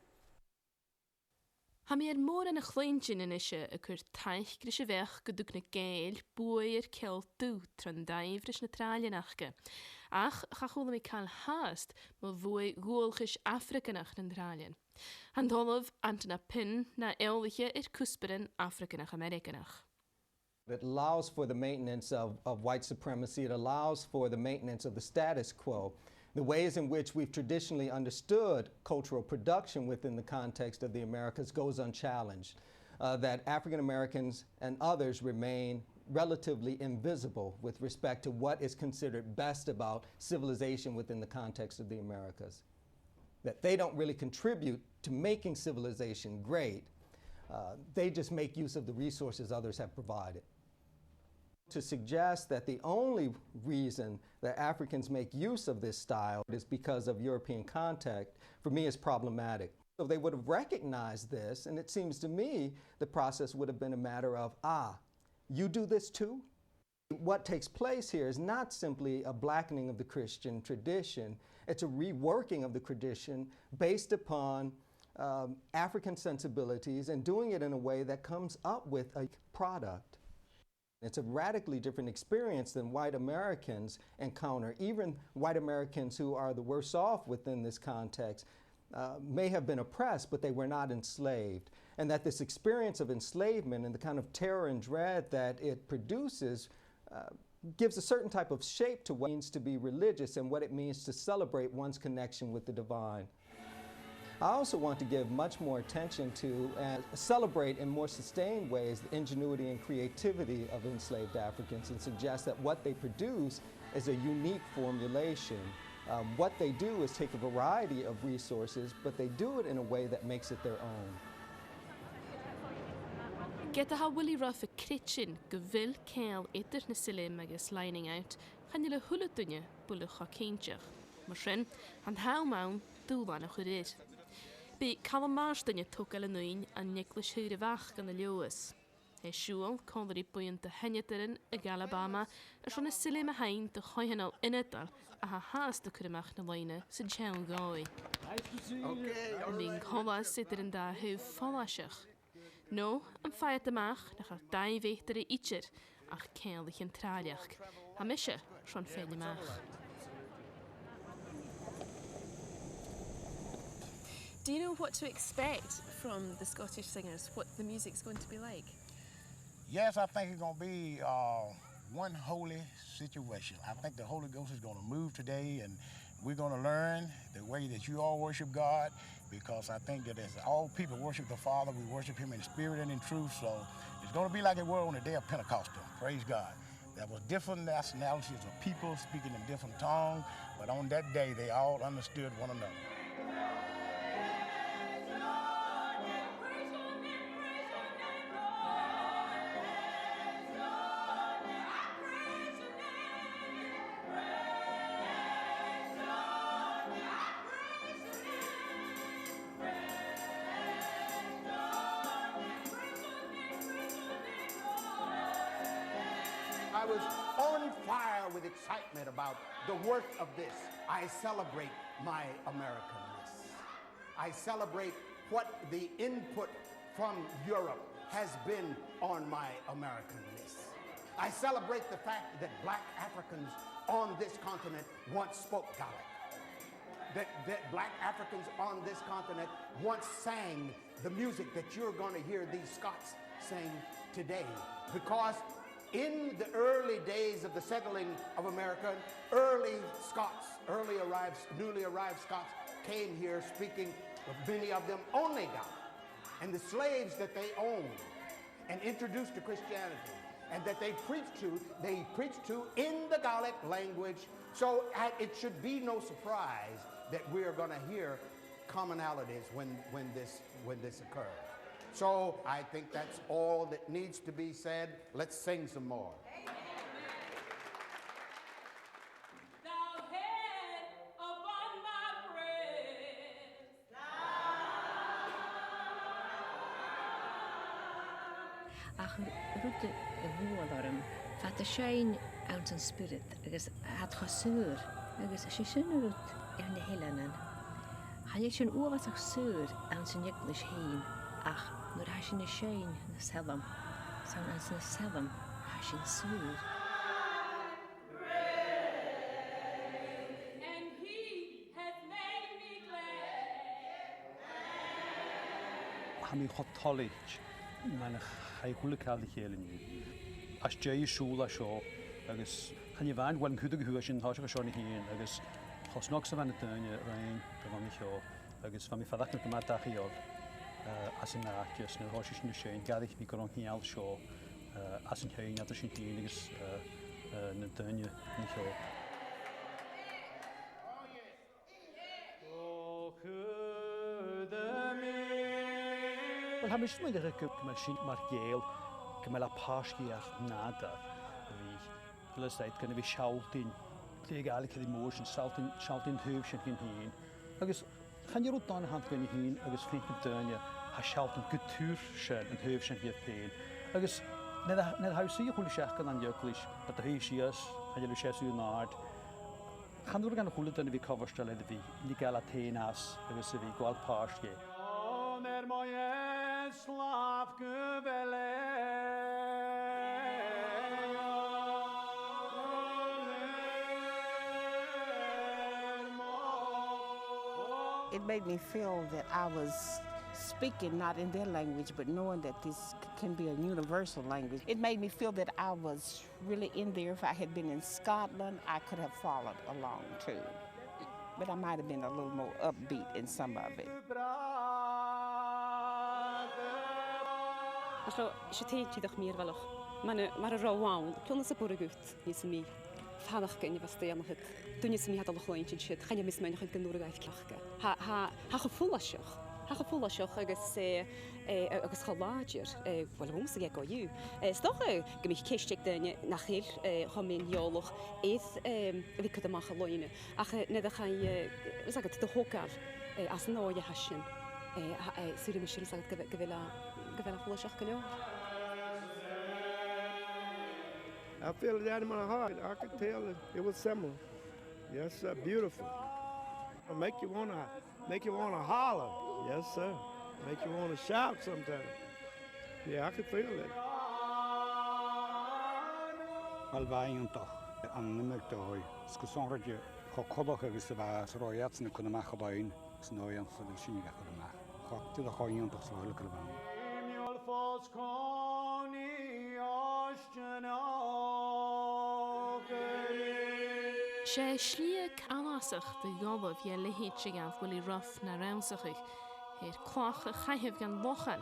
Ha mi mór yn y chleintyn yn eisiau y cwr taich grys y fech gydwg na gael bwyr cel dw tran daif rys na tralian achge. Ach, chachwl mi cael haast mo fwy gwolchys Africanach na'n tralian. Handolof antna pin na elwiche i'r cwsberen Africanach Americanach. It allows for the maintenance of white supremacy. It allows for the maintenance of the status quo. The ways in which we've traditionally understood cultural production within the context of the Americas goes unchallenged. That African Americans and others remain relatively invisible with respect to what is considered best about civilization within the context of the Americas. That they don't really contribute to making civilization great. They just make use of the resources others have provided. To suggest that the only reason that Africans make use of this style is because of European contact, for me, is problematic. So they would have recognized this, and it seems to me the process would have been a matter of, you do this too? What takes place here is not simply a blackening of the Christian tradition, it's a reworking of the tradition based upon African sensibilities and doing it in a way that comes up with a product. It's a radically different experience than white Americans encounter. Even white Americans who are the worst off within this context may have been oppressed, but they were not enslaved. And that this experience of enslavement and the kind of terror and dread that it produces gives a certain type of shape to what it means to be religious and what it means to celebrate one's connection with the divine. I also want to give much more attention to and celebrate in more sustained ways the ingenuity and creativity of enslaved Africans and suggest that what they produce is a unique formulation. What they do is take a variety of resources, but they do it in a way that makes it their own. Get ha Willie Ruff a kitchen gevil kale itter na salm agus lining out, chan yla hwla dunne bwle chakintjach. Marsin, hand hau maun dúlan a churid. Be calamars dunne tukal a nuin an Nicholas Hure vach gan the Lewis. He shul konri buint the henjateren a Alabama a schon a salm a hein de choihanal inetal a ha haast de kurimach na line sa jail goi. Being kolas sitter in da hu fallashach. No, am feiert de mach na gar dai vechtere itcher ach keelig en traliach. Ha misje schon feile mach. Do you know what to expect from the Scottish singers, what the music's going to be like? Yes, I think it's going to be one holy situation. I think the Holy Ghost is going to move today, and we're going to learn the way that you all worship God, because I think that as all people worship the Father, we worship Him in spirit and in truth. So it's going to be like it was on the day of Pentecost. Praise God. There was different nationalities of people speaking in different tongues, but on that day, they all understood one another. I was on fire with excitement about the worth of this. I celebrate my Americanness. I celebrate what the input from Europe has been on my Americanness. I celebrate the fact that black Africans on this continent once spoke Gaelic. That black Africans on this continent once sang the music that you're going to hear these Scots sing today. Because in the early days of the settling of America, early Scots, newly arrived Scots came here speaking, many of them only Gaelic. And the slaves that they owned and introduced to Christianity and that they preached to in the Gaelic language. So it should be no surprise that we are going to hear commonalities when this occurs. So I think that's all that needs to be said. Let's sing some more. Ach rute bhualarm fat a shine out an spirit agus hat chasur agus a sin rut na helanan. Hanne sin uwasach sur an sin English heen ach nur ha sin a shine na salm san as na salm ha sin sur. Hami college man chaúla cáil chéalaní. As dé siúla seo agus chan bhain bhfuil chuúda go sin tá go seánna híon agus chosnach sa bhena daine rain go bhana seo agus bha mi fadachna go mataíod as an náteas na háisi sin sé gadigh mí go an chéal seo as an chéin a sin híon agus na daine na seo. Wel, ha mis mwyn ddech gymal sy'n mar Gael, gymal a pasgi ar nadar. Hylys dweud, gyda fi siawltyn, lle gael i cyddi môr sy'n siawltyn hyf sy'n hyn hyn. Agus, chan i rwyd dan hand gyn i hyn, agus ffyn cyddynia, ha siawltyn gytŵr sy'n yn hyf sy'n hyn hyn. Agus, nid haws i hwyl siach gan anioglys, but hy sias, chan i rwyd sias yw'n nard. Chan i rwyd gan y hwyl dan i fi coferstall iddo fi, ni gael a tein as, agus i fi gweld pasgi. Slav It made me feel that I was speaking not in their language, but knowing that this can be a universal language. It made me feel that I was really in there. If I had been in Scotland, I could have followed along too. But I might have been a little more upbeat in some of it. Allo, eisiau teitli ddech mir felwch. Mae'r rawan, plwn ys y bwrw gwt, nis mi. Ffannach gen i fasti am hyd. Dwi'n nis mi hadal o'ch loen sy'n sydd. Chyn i mis mewn o'ch gynwyr o gaeth cachga. Ha chyffwl asioch. Ha chyffwl asioch agos chaladir. Wel, hwng sy'n gego yw. Stoch gymich ceistig dyn nachil homin iolwch eith fi cyd ymach a loen. Ach nid ach ai, sagad, dy hogal as yn o'i hasyn. Sy'n rhywun sy'n sagad gyfela I feel it out of my heart. I could tell it was similar. Yes, sir. Beautiful. It'll make you wanna holler. Yes, sir. Make you wanna shout sometimes. Yeah, I could feel it. Alvaintach an nimmerk dói. Skosonrige chokolach agus ba roiats na kunna mach bain. Snoyan so the shinga kunna. Chok to the choyantach so local ban. Sé slí canasach de gabh je lehéitse gan bhfuil rough na ramsach hir clocha chaithh gan lochan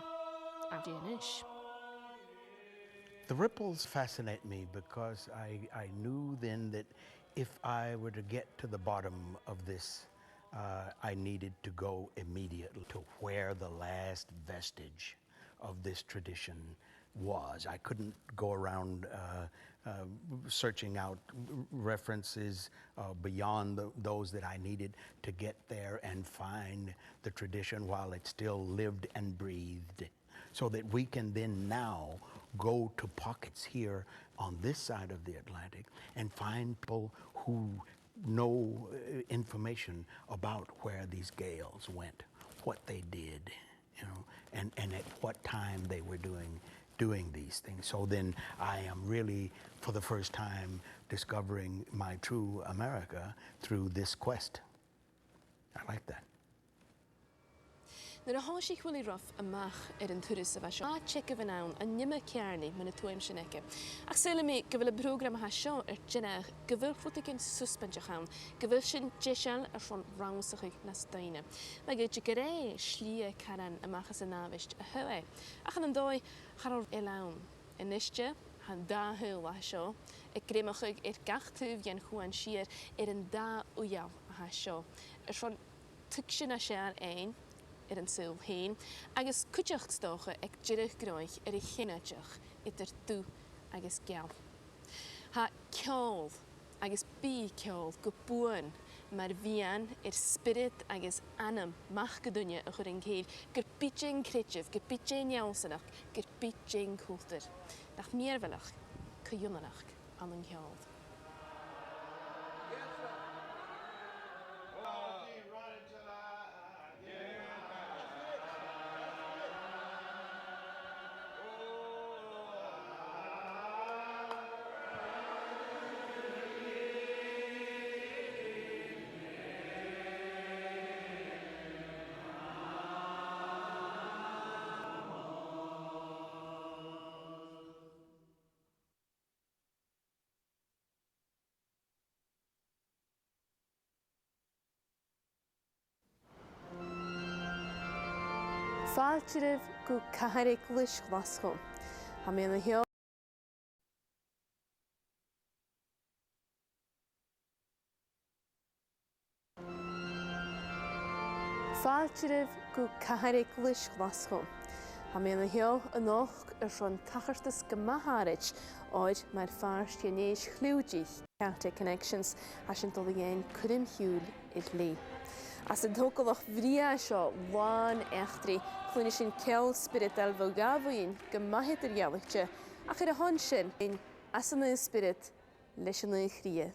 a dénis. The ripples fascinate me because I knew then that if I were to get to the bottom of this, I needed to go immediately to where the last vestige of this tradition was. I couldn't go around searching out references beyond those that I needed to get there and find the tradition while it still lived and breathed, so that we can then now go to pockets here on this side of the Atlantic and find people who know information about where these Gaels went, what they did, you know, and at what time they were doing these things. So then I am really, for the first time, discovering my true America through this quest. I like that. Na a háisí chuilí rough amach an turas a bheit seo. Check of an own, a nimmer cearni man a tuaim sineke. Ach sela mé go bhfuil a program ha seo jinna go bhfuil futigin suspense chan, go bhfuil sin jesel from roundsach na steine. Ma go jigare slí caran amachas an návisht a hoe. Ach an dói charar elan. In nisje han da hul a seo. Ek grimmachig gachtúh gen chuan siar an da ujal ha seo. From tukshin a séar ein. An sil hain, agus cuideach stocha ag ddíirich groich a chinneteach idir tú agus geal. Ha ceol agus bí ceol go buin mar bhían spirit agus anam mach go duine a chur an céad gur bídjin creative, gur bídjin jaansanach, gur bídjin cultur. Nach meervelach, cujunanach an an ceol. Fáiltíh go caitheigh leis glasco. Ha mé na heo Fáiltíh go caitheigh leis glasco. Ha mé na heo an nach son tachartas go maithairid áid mar fearstienéis chliúdíich Celtic Connections a sin dul dhéin cuidim hiúil i lí. As an tócalach bhría seo bháin eachtarí chuine sin ceol spirit al bhógábhaoin go maithid ar gealachte a chuir a hon sin as an spirit leis an chria.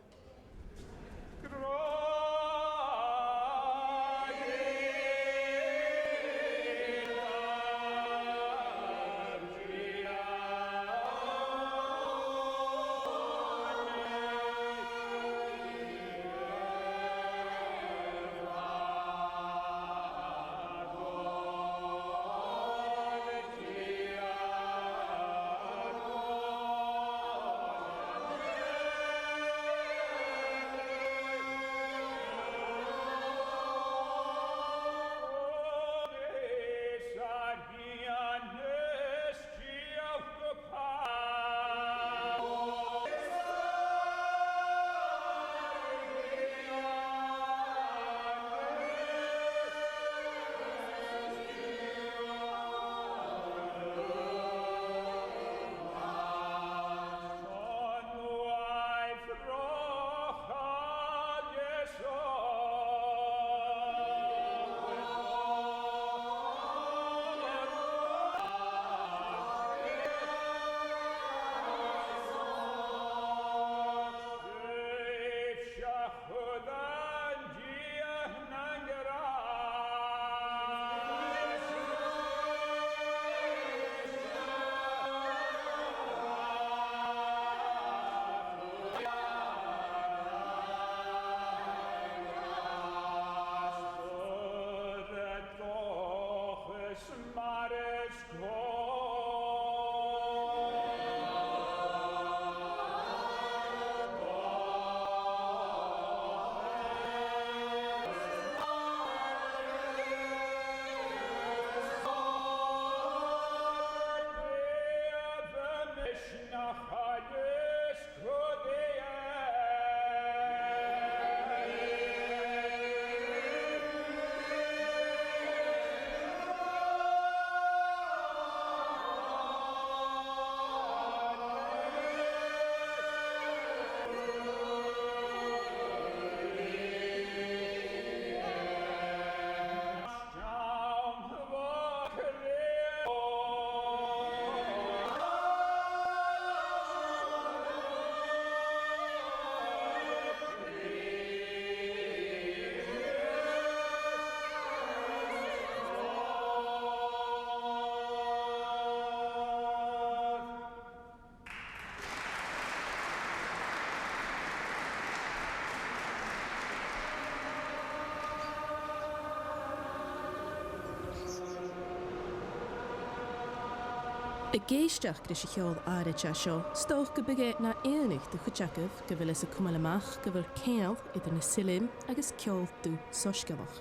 Y géisteach gra sé cheol áirite seo, stoch go bigé na éanach do chuteachah go bhfuil is a cumal amach go bhfuil céal idir na silim agus ceol dú soscalach.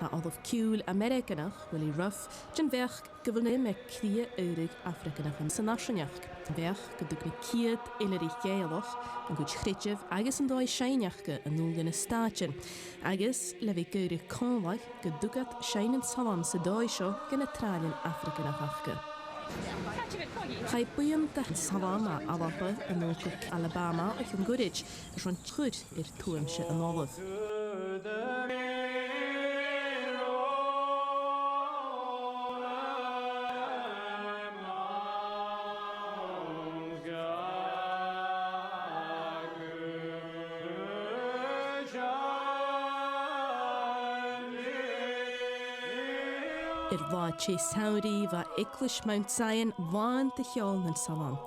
Tá adh ciúil Americanach bhfuil í rough gin bheach go bhfuil me cria éirigh Africanach an san náisineach. Bheach go dúg na ciad éilerí Gaelach an gúid chritimh agus an dóid seineachcha an núl na stáin. Agus le bhí gúirigh cónhaig go dúgad sein an salm sa dóid seo gan na trálinn Africanach achcha. Chai buam da Savannah Alabama yn Norfolk, Alabama ac yn gwryd rhan trwyd i'r tŵm sy'n yn olaf. Bhá sé saoirí bha English Mount Zion bháin de cheol na salm.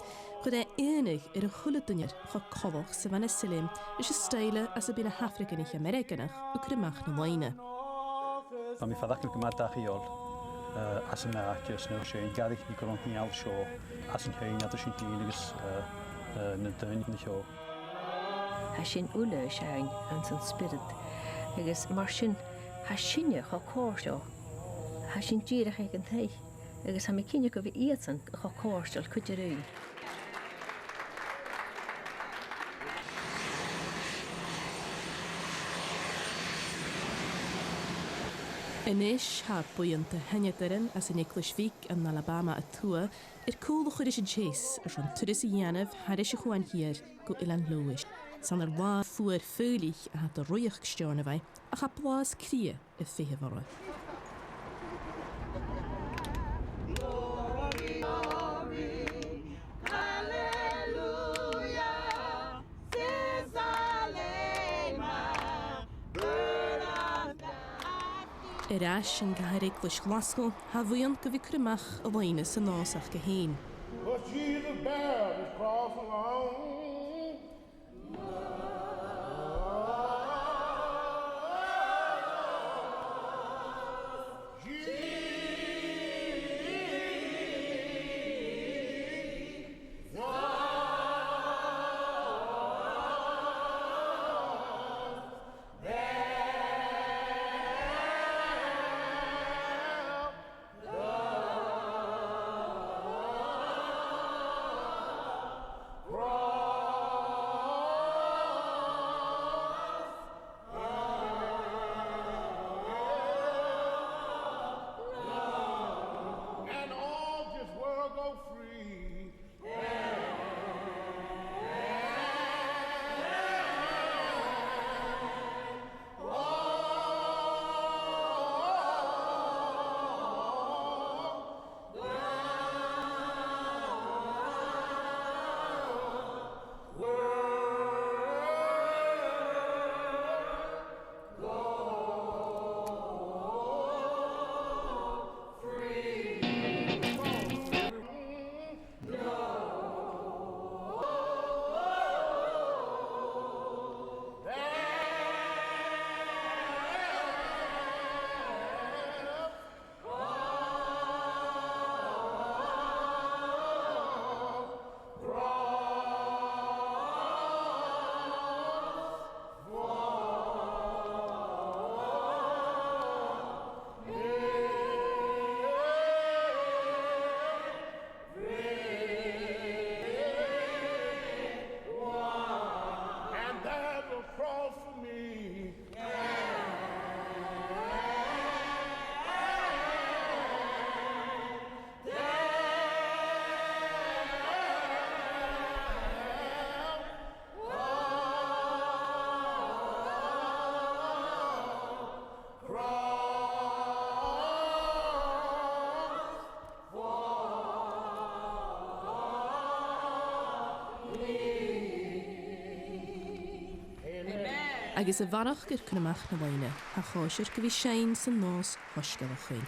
Chud é éanaigh ar a chuladuinear chu collach sa bhana silim is steile as a bína Hafricanach Americanach u crimach na bhaine. Tá mi fadach go mata cheol as an náte sno sé gadig ní gorontíal seo as an chéin at sin tíine agus na dain na seo. Ha sin ule sein an san spirit agus mar sin ha sinne chu cóirseo. Ha sin díirech ag an taith, agus ha mi cinne go bhí íatan a cóirstal cuidirún. Inis ha buanta hennedarin as in English Week an Alabama a tua cúla chuir is a chase ar an turis i dhéanamh har is a chuan hir go Ilan Lewis. San wá fuair fúlich a hat a roiach gstearna bheith a cha plás cria i féhevara. As an gairigh leis Glasgow ha bhuion go bhí crimach a bhaine sa násach go héin. But Jesus bear his cross alone. Agus a bharach gur cnamach na bhaine, a chóisir go bhí sein san nós thuisceil a chuin.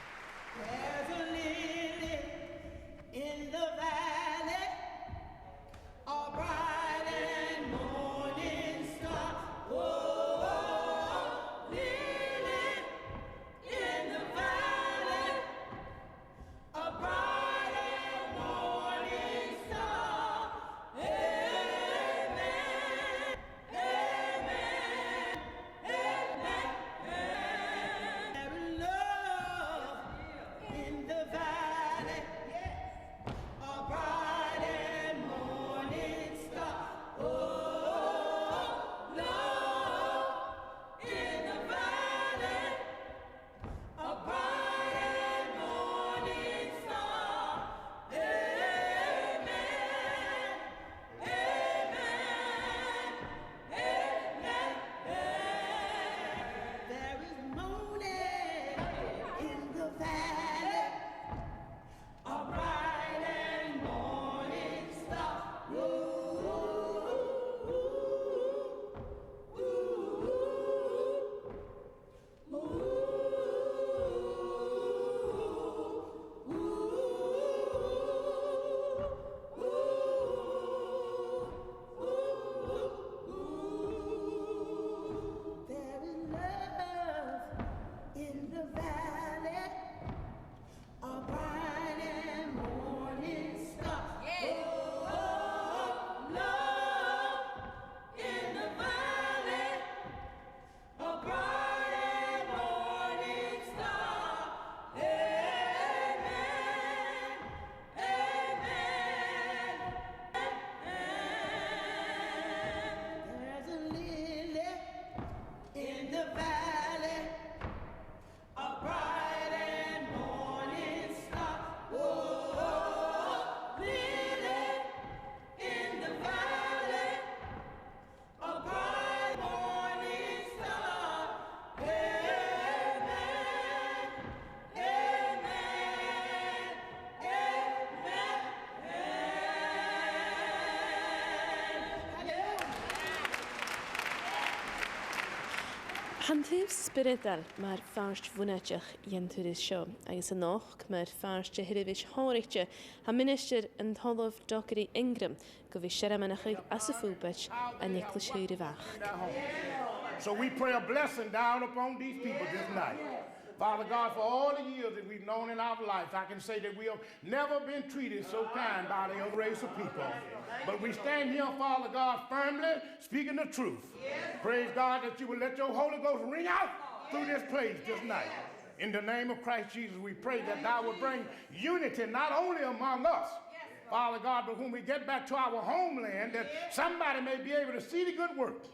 Hantíh spiritual mar fást bhunateach dhéanturis seo, agus an nach mar fáste hiribhis háirte ha minister an tholamh docarí Ingram go bhí seamanach as a fúbait a Nicholas So we pray a blessing down upon these people this night. Father God, for all the years that we've known in our lives, I can say that we have never been treated so kind by the other race of people. But we stand here, Father God, firmly speaking the truth. Praise God that you will let your Holy Ghost ring out through this place this night. In the name of Christ Jesus, we pray that thou will bring unity not only among us, Father God, but when we get back to our homeland, that somebody may be able to see the good work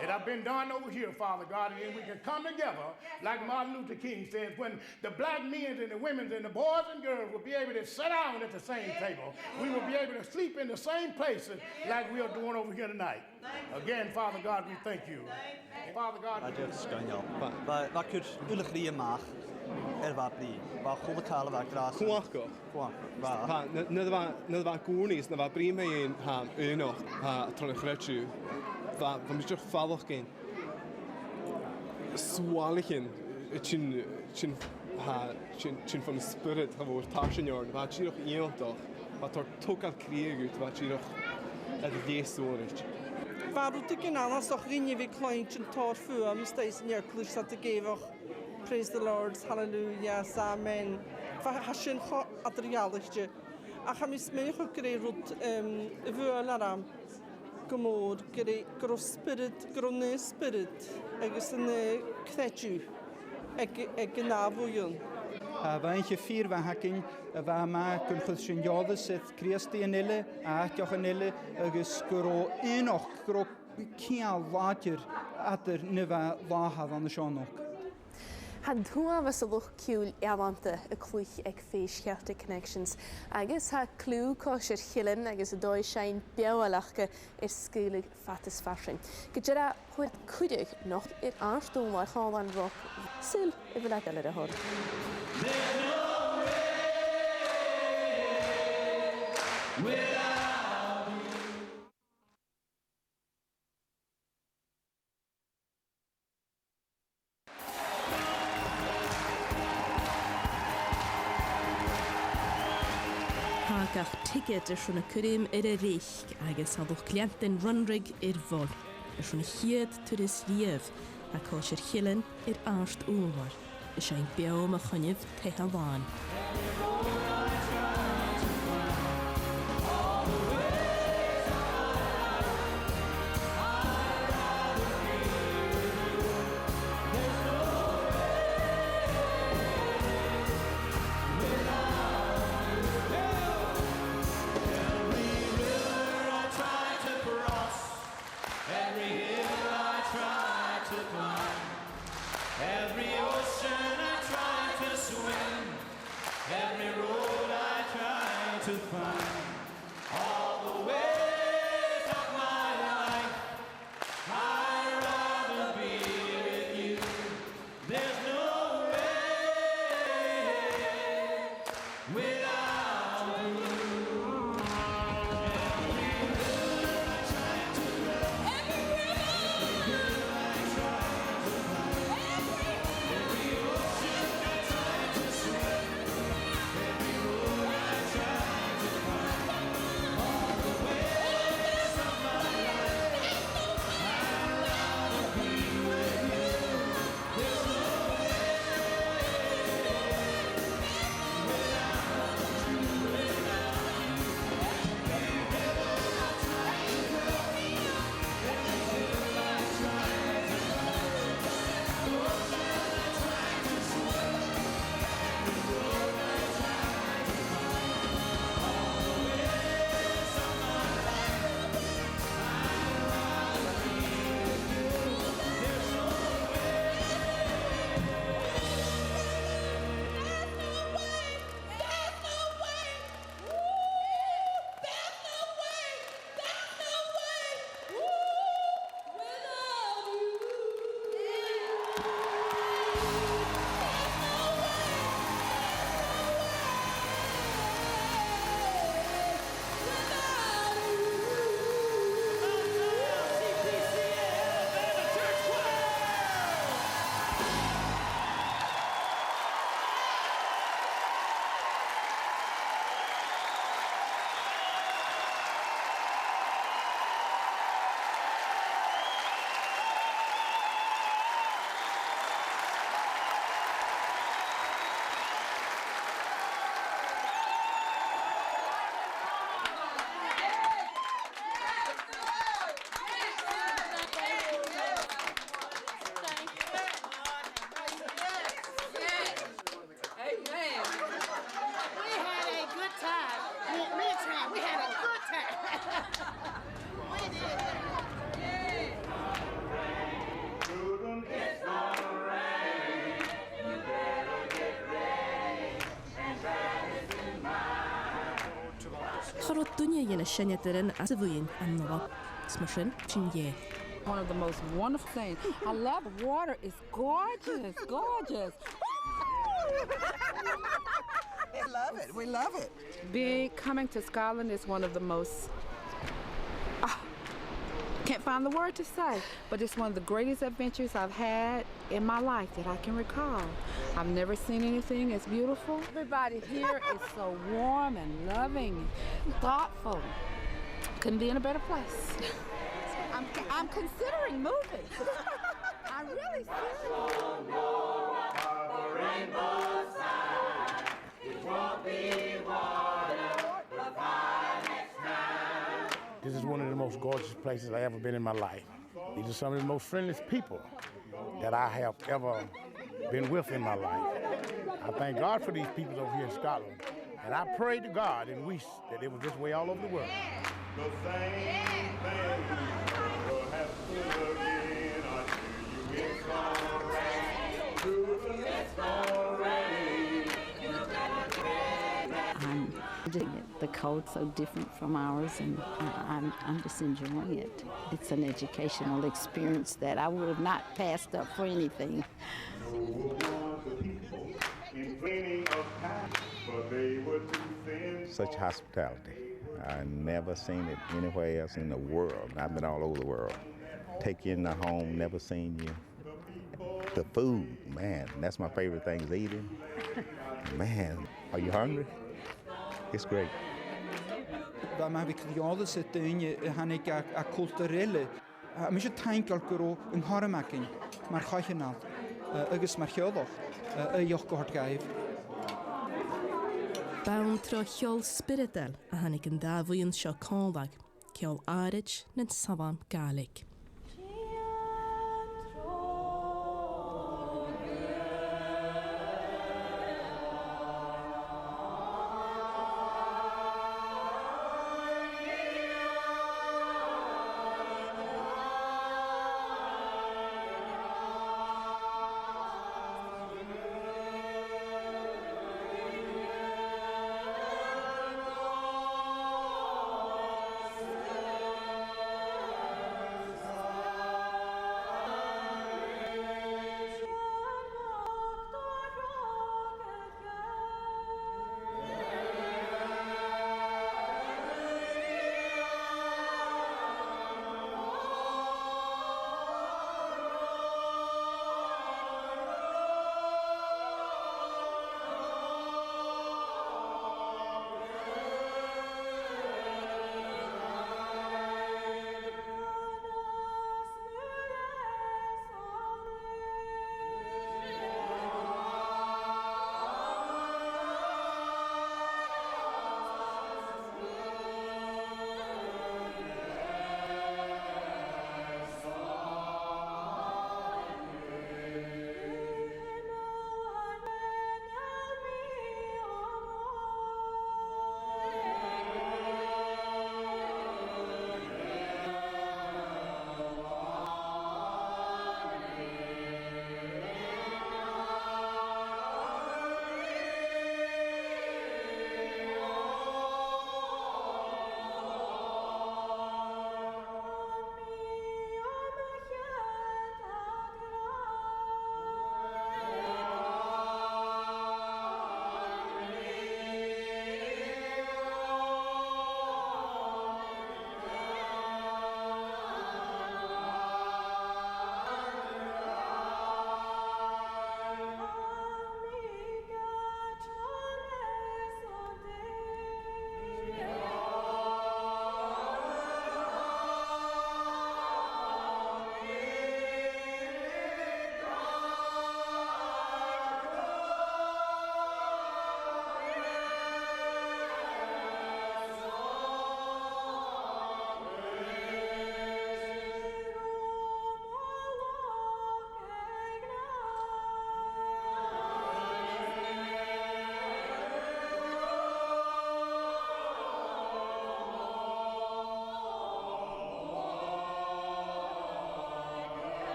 that have been done over here, Father God, and then we can come together, like Martin Luther King says, when the black men and the women and the boys and girls will be able to sit down at the same table. We will be able to sleep in the same places like we are doing over here tonight. Again, Father God, we thank you. Father God, Nid gwrnis na fa brim ein ha uno ha tron chrechu va mistur falloch gen swalichen chin from spirit ha vor tashinor va chirch ionto va tor tokal krieg va chirch at vesorisch Varú gen annas och rinne vi kleintchen tar fuam stays near klish at the gave praise the Lord hallelujah amen hashin adrialiste a chamis mé gré rot bhualaram gomór gré gro spirit grone spirit agus an knetu ag gnábúún. Bhaintje 4 bheit hacinn a bheit me gon chud sin jáda sith Christi an ile a teach an ile agus go éoch go ceal láitir atar na bheith láthad an na seánach. Han thua was a loch ciúil eavanta a clúich ag féisceachta connections agus ha clú cóisir chilin agus a dóid sein beawalachcha scúlaigh fatas fashion. Go deireadh chuid cuideach nach anstún mar chálan rock sil I bhfuil ag eile a thor. Gach ticket sna curim a réich agus ha clientin runrig bhol. Sna chiad tu is riamh a cóisir chilin ást óhar. Is sé beam a chunineh teháin. duine dhéana sinnetain as a bhíon an nóha. Smashin sin dhé. One of the most wonderful things. I love water. It's gorgeous, gorgeous. We love it. We love it. Coming to Scotland is one of the most, can't find the word to say, but it's one of the greatest adventures I've had in my life that I can recall. I've never seen anything as beautiful. Everybody here is so warm and loving, thoughtful. Couldn't be in a better place. I'm considering moving. I really This is one of the most gorgeous places I've ever been in my life. These are some of the most friendliest people that I have ever been with in my life. I thank God for these people over here in Scotland. And I pray to God and wish that it was this way all over the world. The same thing will happen again. I tell you, it's already. It's already. The code's so different from ours, and I'm just enjoying it. It's an educational experience that I would have not passed up for anything. Such hospitality. I've never seen it anywhere else in the world. I've been all over the world. Take you in the home, never seen you. The food, man, that's my favorite thing is eating. Man, are you hungry? It's great. Và mae fi cydiodd sydd dyn hannig a culturelle. Mae eisiau taingal gwrw yng Nghorymagin. Mae'r choich yna, agos mae'r chioddwch, ioch gohort gaif. Bawn tro cheol spiridel a hannig yn da fwy'n sio condag, ceol arid na'n safam Gaelic.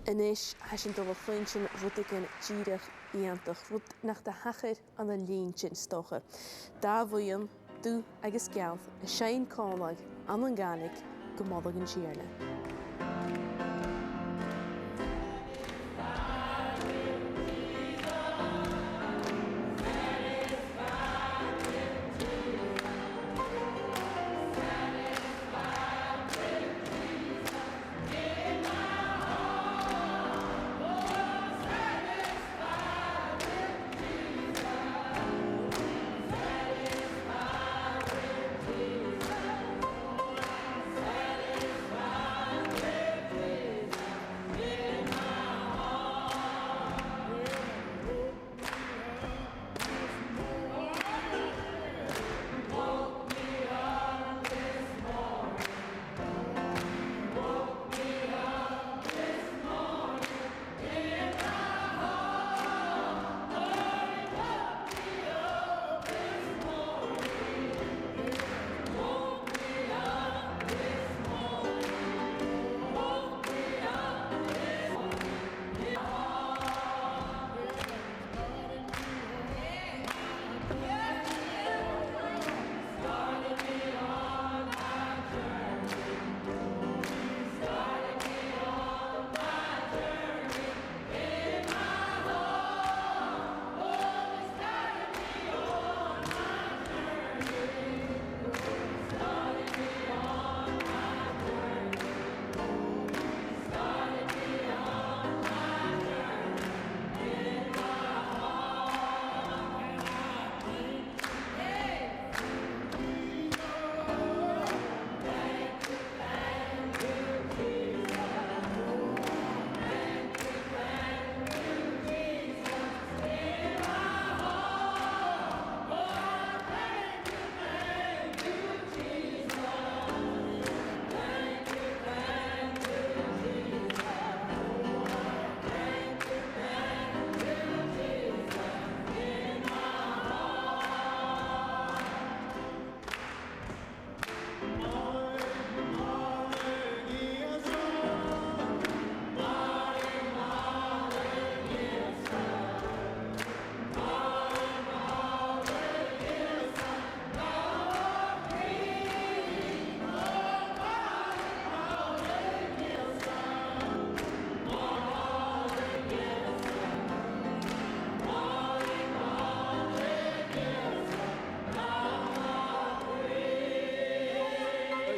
Inis hasin do flinchen rutigen jíirech íantach rut nach de hachir an a líntsin stocha. Da bhuiam dú agus gealth a Shane cónlag an Gaelic go módag an tíirne.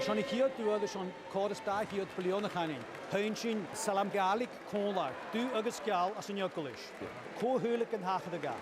Sean Kiot dúad Sean códas da Kiot Poliona Chanin. Hainshin salm Gaelic cónlag. Du agus gal as an yokulish. Cóhulik an hachad a ga.